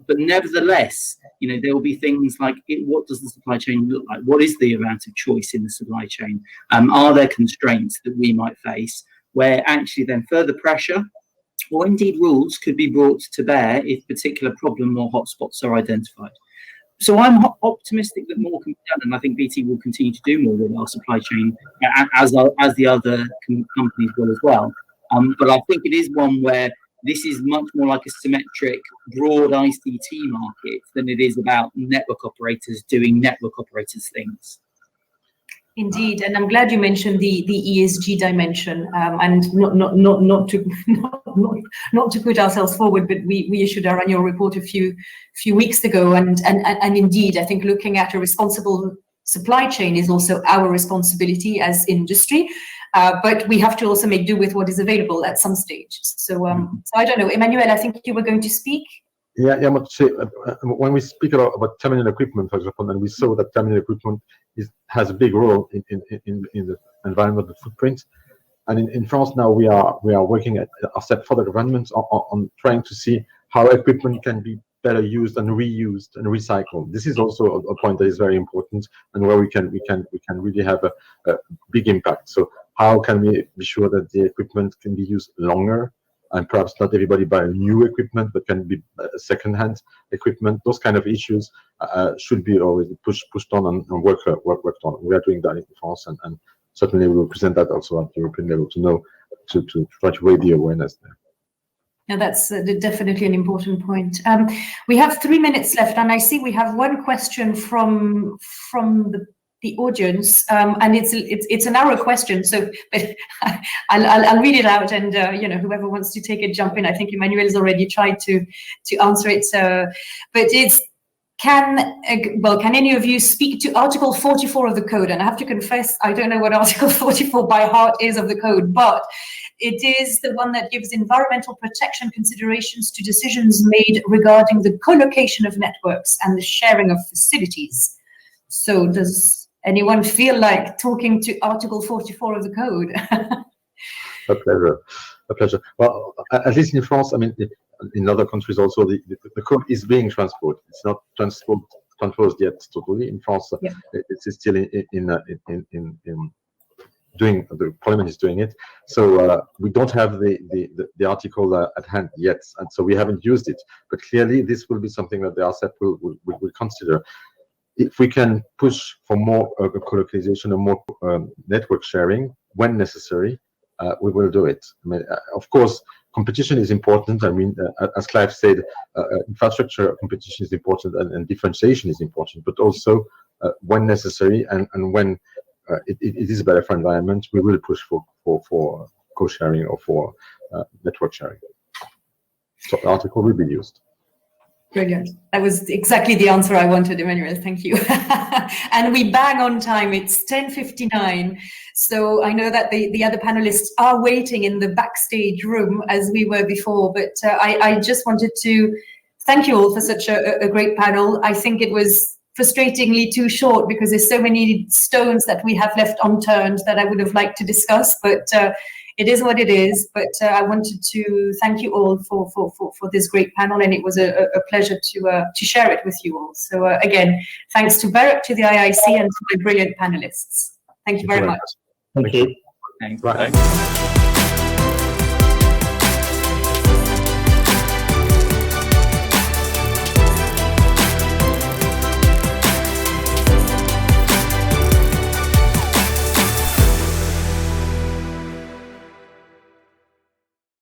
But nevertheless, there will be things like, what does the supply chain look like? What is the amount of choice in the supply chain? Are there constraints that we might face where actually then further pressure or indeed rules could be brought to bear if particular problem or hotspots are identified? So I'm optimistic that more can be done, and I think BT will continue to do more with our supply chain, as the other companies will as well. But I think it is one where this is much more like a symmetric, broad ICT market than it is about network operators doing network operators things. Indeed, and I'm glad you mentioned the ESG dimension, and not to put ourselves forward, but we issued our annual report a few weeks ago, and indeed, I think looking at a responsible supply chain is also our responsibility as industry, but we have to also make do with what is available at some stage. So I don't know, Emmanuel, I think you were going to speak. Yeah, I want to say, when we speak about terminal equipment, for example, and we saw that terminal equipment has a big role in the environmental footprint. And in France now, we are working at Arcep for the government on trying to see how equipment can be better used and reused and recycled. This is also a point that is very important, and where we can really have a big impact. So how can we be sure that the equipment can be used longer? And perhaps not everybody buy new equipment, but can be second-hand equipment. Those kind of issues should be already pushed on and worked on. We are doing that in France, and certainly we will present that also at the European level to try to raise the awareness there. Now that's definitely an important point. We have 3 minutes left, and I see we have one question from the audience, and it's a narrow question, so but I'll read it out, and whoever wants to take it, jump in. I think Emmanuel has already tried to answer it, but it's can any of you speak to Article 44 of the code? And I have to confess, I don't know what Article 44 by heart is of the code, but it is the one that gives environmental protection considerations to decisions made regarding the co-location of networks and the sharing of facilities. So does anyone feel like talking to Article 44 of the code? A pleasure. Well, at least in France, I mean, in other countries also, the code is being transposed. It's not transposed yet totally. In France, yeah. It's still in doing, the Parliament is doing it. So we don't have the article at hand yet, and so we haven't used it. But clearly, this will be something that the Arcep will consider. If we can push for more co-localization and more network sharing when necessary, we will do it. I mean, of course, competition is important. I mean, as Clive said, infrastructure competition is important, and differentiation is important. But also, when necessary and when it is better for environment, we will push for co-sharing or for network sharing. So the article will be used. Brilliant. That was exactly the answer I wanted, Emmanuel. Thank you. And we bang on time. It's 10:59. So I know that the other panelists are waiting in the backstage room as we were before, but I just wanted to thank you all for such a great panel. I think it was frustratingly too short because there's so many stones that we have left unturned that I would have liked to discuss, but it is what it is. But I wanted to thank you all for this great panel, and it was a pleasure to share it with you all. So again, thanks to BEREC, to the IIC, and to the brilliant panelists. Thank you very much. Thank you. Thanks. Bye.